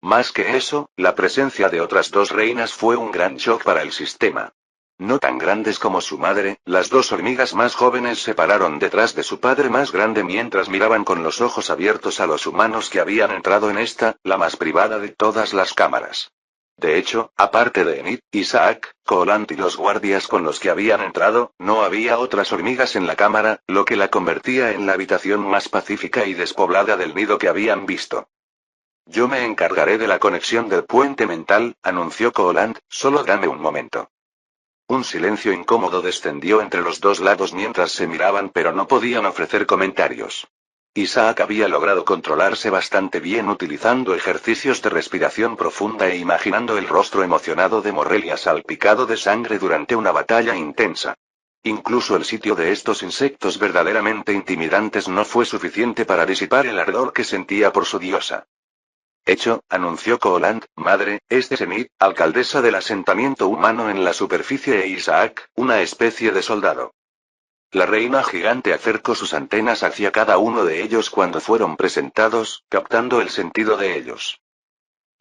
Más que eso, la presencia de otras dos reinas fue un gran shock para el sistema. No tan grandes como su madre, las dos hormigas más jóvenes se pararon detrás de su padre más grande mientras miraban con los ojos abiertos a los humanos que habían entrado en esta, la más privada de todas las cámaras. De hecho, aparte de Enid, Isaac, Koholand y los guardias con los que habían entrado, no había otras hormigas en la cámara, lo que la convertía en la habitación más pacífica y despoblada del nido que habían visto. Yo me encargaré de la conexión del puente mental, anunció Koholand, solo dame un momento. Un silencio incómodo descendió entre los dos lados mientras se miraban pero no podían ofrecer comentarios. Isaac había logrado controlarse bastante bien utilizando ejercicios de respiración profunda e imaginando el rostro emocionado de Morrelia salpicado de sangre durante una batalla intensa. Incluso el sitio de estos insectos verdaderamente intimidantes no fue suficiente para disipar el ardor que sentía por su diosa. Hecho, anunció Koholand, madre, este es Enid, alcaldesa del asentamiento humano en la superficie e Isaac, una especie de soldado. La reina gigante acercó sus antenas hacia cada uno de ellos cuando fueron presentados, captando el sentido de ellos.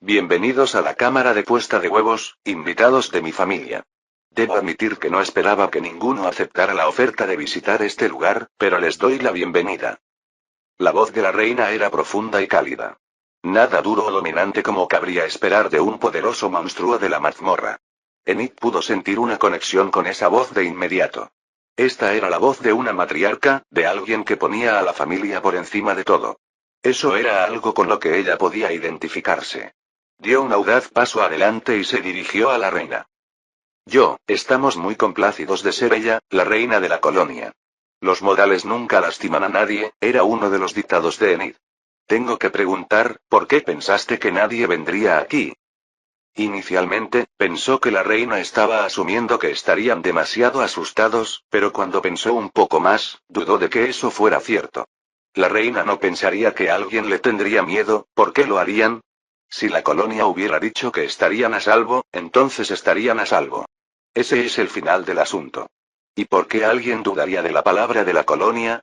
Bienvenidos a la cámara de puesta de huevos, invitados de mi familia. Debo admitir que no esperaba que ninguno aceptara la oferta de visitar este lugar, pero les doy la bienvenida. La voz de la reina era profunda y cálida. Nada duro o dominante como cabría esperar de un poderoso monstruo de la mazmorra. Enid pudo sentir una conexión con esa voz de inmediato. Esta era la voz de una matriarca, de alguien que ponía a la familia por encima de todo. Eso era algo con lo que ella podía identificarse. Dio un audaz paso adelante y se dirigió a la reina. Estamos muy complacidos de ser ella, la reina de la colonia. Los modales nunca lastiman a nadie, era uno de los dictados de Enid. Tengo que preguntar, ¿por qué pensaste que nadie vendría aquí? Inicialmente, pensó que la reina estaba asumiendo que estarían demasiado asustados, pero cuando pensó un poco más, dudó de que eso fuera cierto. La reina no pensaría que alguien le tendría miedo, ¿por qué lo harían? Si la colonia hubiera dicho que estarían a salvo, entonces estarían a salvo. Ese es el final del asunto. ¿Y por qué alguien dudaría de la palabra de la colonia?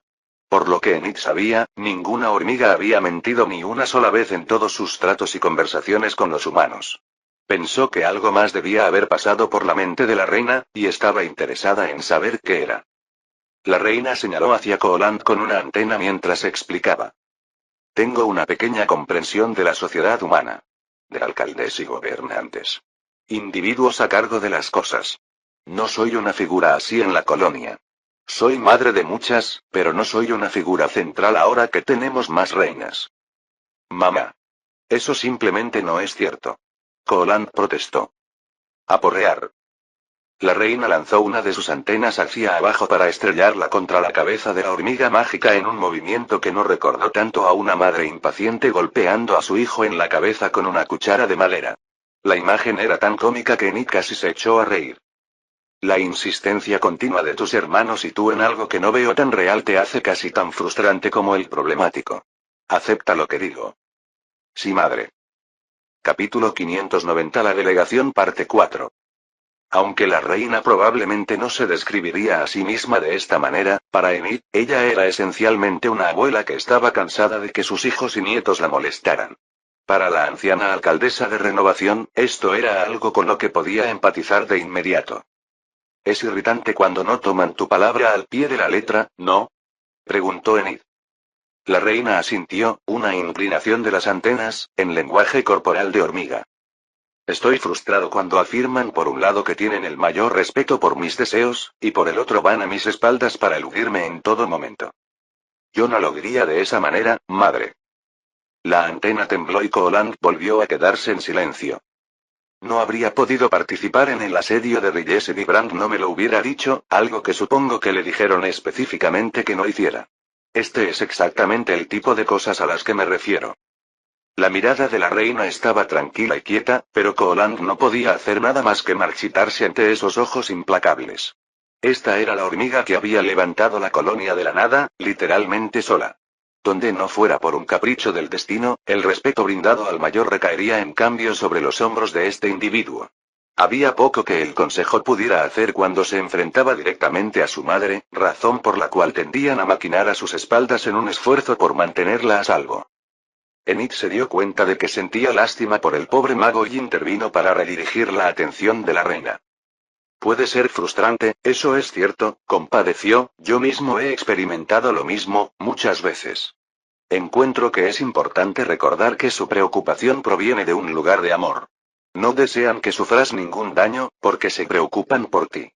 Por lo que Enid sabía, ninguna hormiga había mentido ni una sola vez en todos sus tratos y conversaciones con los humanos. Pensó que algo más debía haber pasado por la mente de la reina, y estaba interesada en saber qué era. La reina señaló hacia Koholand con una antena mientras explicaba. Tengo una pequeña comprensión de la sociedad humana. De alcaldes y gobernantes. Individuos a cargo de las cosas. No soy una figura así en la colonia. Soy madre de muchas, pero no soy una figura central ahora que tenemos más reinas. Mamá. Eso simplemente no es cierto. Koholand protestó. Aporrear. La reina lanzó una de sus antenas hacia abajo para estrellarla contra la cabeza de la hormiga mágica en un movimiento que no recordó tanto a una madre impaciente golpeando a su hijo en la cabeza con una cuchara de madera. La imagen era tan cómica que Nick casi se echó a reír. La insistencia continua de tus hermanos y tú en algo que no veo tan real te hace casi tan frustrante como el problemático. Acepta lo que digo. Sí, madre. Capítulo 590 La delegación parte 4. Aunque la reina probablemente no se describiría a sí misma de esta manera, para Enid, ella era esencialmente una abuela que estaba cansada de que sus hijos y nietos la molestaran. Para la anciana alcaldesa de Renovación, esto era algo con lo que podía empatizar de inmediato. ¿Es irritante cuando no toman tu palabra al pie de la letra, no? Preguntó Enid. La reina asintió, una inclinación de las antenas, en lenguaje corporal de hormiga. Estoy frustrado cuando afirman por un lado que tienen el mayor respeto por mis deseos, y por el otro van a mis espaldas para eludirme en todo momento. Yo no lo diría de esa manera, madre. La antena tembló y Koholand volvió a quedarse en silencio. No habría podido participar en el asedio de Rilles si Brand no me lo hubiera dicho, algo que supongo que le dijeron específicamente que no hiciera. Este es exactamente el tipo de cosas a las que me refiero. La mirada de la reina estaba tranquila y quieta, pero Koholand no podía hacer nada más que marchitarse ante esos ojos implacables. Esta era la hormiga que había levantado la colonia de la nada, literalmente sola. Donde no fuera por un capricho del destino, el respeto brindado al mayor recaería en cambio sobre los hombros de este individuo. Había poco que el consejo pudiera hacer cuando se enfrentaba directamente a su madre, razón por la cual tendían a maquinar a sus espaldas en un esfuerzo por mantenerla a salvo. Enid se dio cuenta de que sentía lástima por el pobre mago y intervino para redirigir la atención de la reina. Puede ser frustrante, eso es cierto, compadeció, yo mismo he experimentado lo mismo, muchas veces. Encuentro que es importante recordar que su preocupación proviene de un lugar de amor. No desean que sufras ningún daño, porque se preocupan por ti.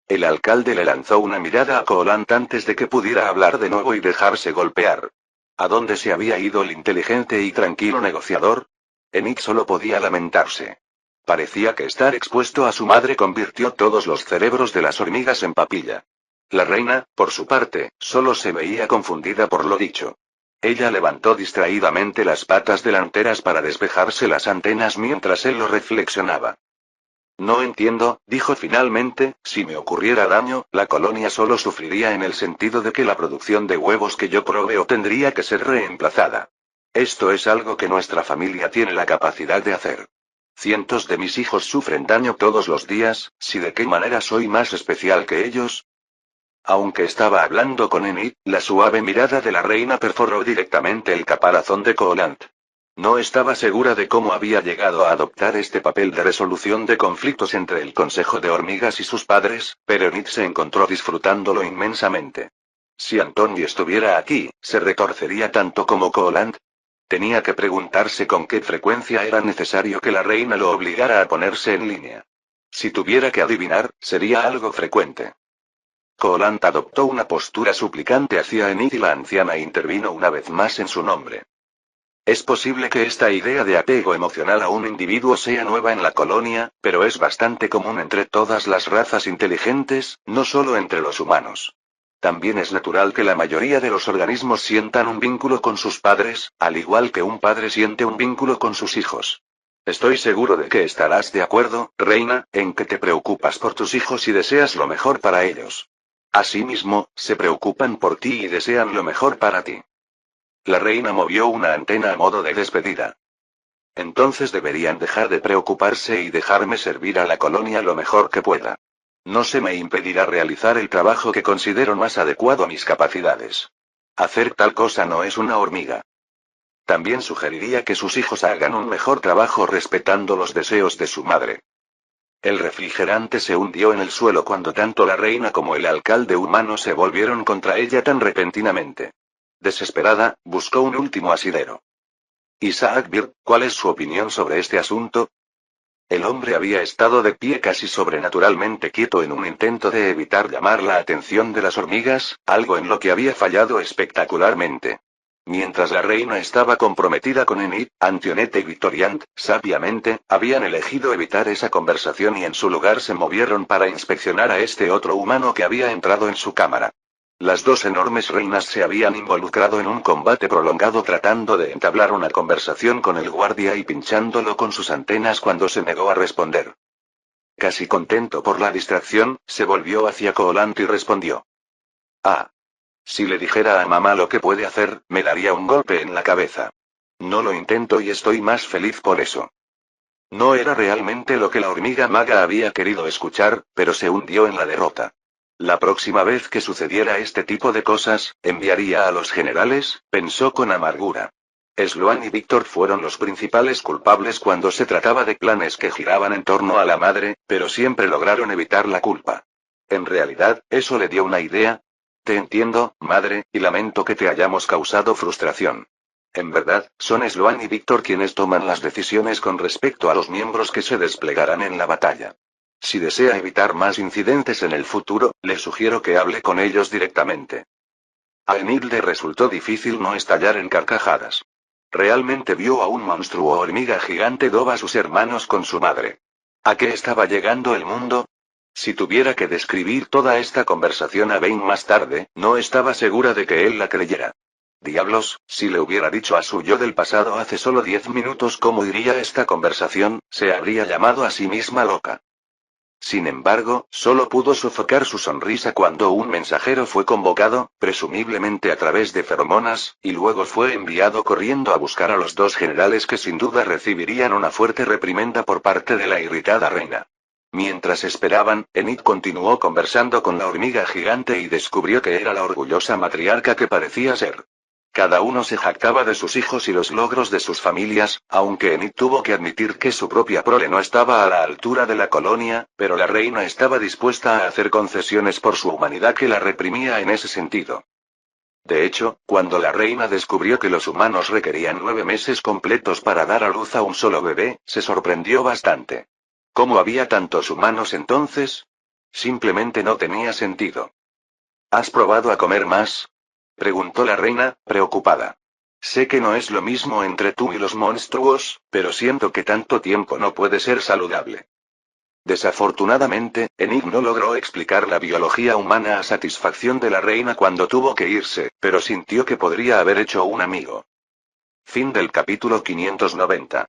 El alcalde le lanzó una mirada a Colant antes de que pudiera hablar de nuevo y dejarse golpear. ¿A dónde se había ido el inteligente y tranquilo negociador? Enid solo podía lamentarse. Parecía que estar expuesto a su madre convirtió todos los cerebros de las hormigas en papilla. La reina, por su parte, solo se veía confundida por lo dicho. Ella levantó distraídamente las patas delanteras para despejarse las antenas mientras él lo reflexionaba. No entiendo, dijo finalmente, si me ocurriera daño, la colonia solo sufriría en el sentido de que la producción de huevos que yo proveo tendría que ser reemplazada. Esto es algo que nuestra familia tiene la capacidad de hacer. Cientos de mis hijos sufren daño todos los días, ¿si de qué manera soy más especial que ellos? Aunque estaba hablando con Enid, la suave mirada de la reina perforó directamente el caparazón de Colant. No estaba segura de cómo había llegado a adoptar este papel de resolución de conflictos entre el Consejo de Hormigas y sus padres, pero Enid se encontró disfrutándolo inmensamente. Si Antonio estuviera aquí, ¿se retorcería tanto como Colant? Tenía que preguntarse con qué frecuencia era necesario que la reina lo obligara a ponerse en línea. Si tuviera que adivinar, sería algo frecuente. Colant adoptó una postura suplicante hacia Enid y la anciana intervino una vez más en su nombre. Es posible que esta idea de apego emocional a un individuo sea nueva en la colonia, pero es bastante común entre todas las razas inteligentes, no solo entre los humanos. También es natural que la mayoría de los organismos sientan un vínculo con sus padres, al igual que un padre siente un vínculo con sus hijos. Estoy seguro de que estarás de acuerdo, reina, en que te preocupas por tus hijos y deseas lo mejor para ellos. Asimismo, se preocupan por ti y desean lo mejor para ti. La reina movió una antena a modo de despedida. Entonces deberían dejar de preocuparse y dejarme servir a la colonia lo mejor que pueda. No se me impedirá realizar el trabajo que considero más adecuado a mis capacidades. Hacer tal cosa no es una hormiga. También sugeriría que sus hijos hagan un mejor trabajo respetando los deseos de su madre. El refrigerante se hundió en el suelo cuando tanto la reina como el alcalde humano se volvieron contra ella tan repentinamente. Desesperada, buscó un último asidero. Isaac Bird, ¿cuál es su opinión sobre este asunto? El hombre había estado de pie casi sobrenaturalmente quieto en un intento de evitar llamar la atención de las hormigas, algo en lo que había fallado espectacularmente. Mientras la reina estaba comprometida con Enid, Antionette y Victoriant, sabiamente, habían elegido evitar esa conversación y en su lugar se movieron para inspeccionar a este otro humano que había entrado en su cámara. Las dos enormes reinas se habían involucrado en un combate prolongado tratando de entablar una conversación con el guardia y pinchándolo con sus antenas cuando se negó a responder. Casi contento por la distracción, se volvió hacia Colant y respondió. Ah. Si le dijera a mamá lo que puede hacer, me daría un golpe en la cabeza. No lo intento y estoy más feliz por eso. No era realmente lo que la hormiga maga había querido escuchar, pero se hundió en la derrota. La próxima vez que sucediera este tipo de cosas, enviaría a los generales, pensó con amargura. Sloan y Víctor fueron los principales culpables cuando se trataba de planes que giraban en torno a la madre, pero siempre lograron evitar la culpa. En realidad, eso le dio una idea. Te entiendo, madre, y lamento que te hayamos causado frustración. En verdad, son Sloan y Víctor quienes toman las decisiones con respecto a los miembros que se desplegarán en la batalla. Si desea evitar más incidentes en el futuro, le sugiero que hable con ellos directamente. A Enid le resultó difícil no estallar en carcajadas. Realmente vio a un monstruo hormiga gigante doba a sus hermanos con su madre. ¿A qué estaba llegando el mundo? Si tuviera que describir toda esta conversación a Bane más tarde, no estaba segura de que él la creyera. Diablos, si le hubiera dicho a su yo del pasado hace solo 10 minutos cómo iría esta conversación, se habría llamado a sí misma loca. Sin embargo, solo pudo sofocar su sonrisa cuando un mensajero fue convocado, presumiblemente a través de feromonas, y luego fue enviado corriendo a buscar a los dos generales que sin duda recibirían una fuerte reprimenda por parte de la irritada reina. Mientras esperaban, Enid continuó conversando con la hormiga gigante y descubrió que era la orgullosa matriarca que parecía ser. Cada uno se jactaba de sus hijos y los logros de sus familias, aunque Enid tuvo que admitir que su propia prole no estaba a la altura de la colonia, pero la reina estaba dispuesta a hacer concesiones por su humanidad que la reprimía en ese sentido. De hecho, cuando la reina descubrió que los humanos requerían 9 meses completos para dar a luz a un solo bebé, se sorprendió bastante. ¿Cómo había tantos humanos entonces? Simplemente no tenía sentido. ¿Has probado a comer más? Preguntó la reina, preocupada. Sé que no es lo mismo entre tú y los monstruos, pero siento que tanto tiempo no puede ser saludable. Desafortunadamente, Enid no logró explicar la biología humana a satisfacción de la reina cuando tuvo que irse, pero sintió que podría haber hecho un amigo. Fin del capítulo 590.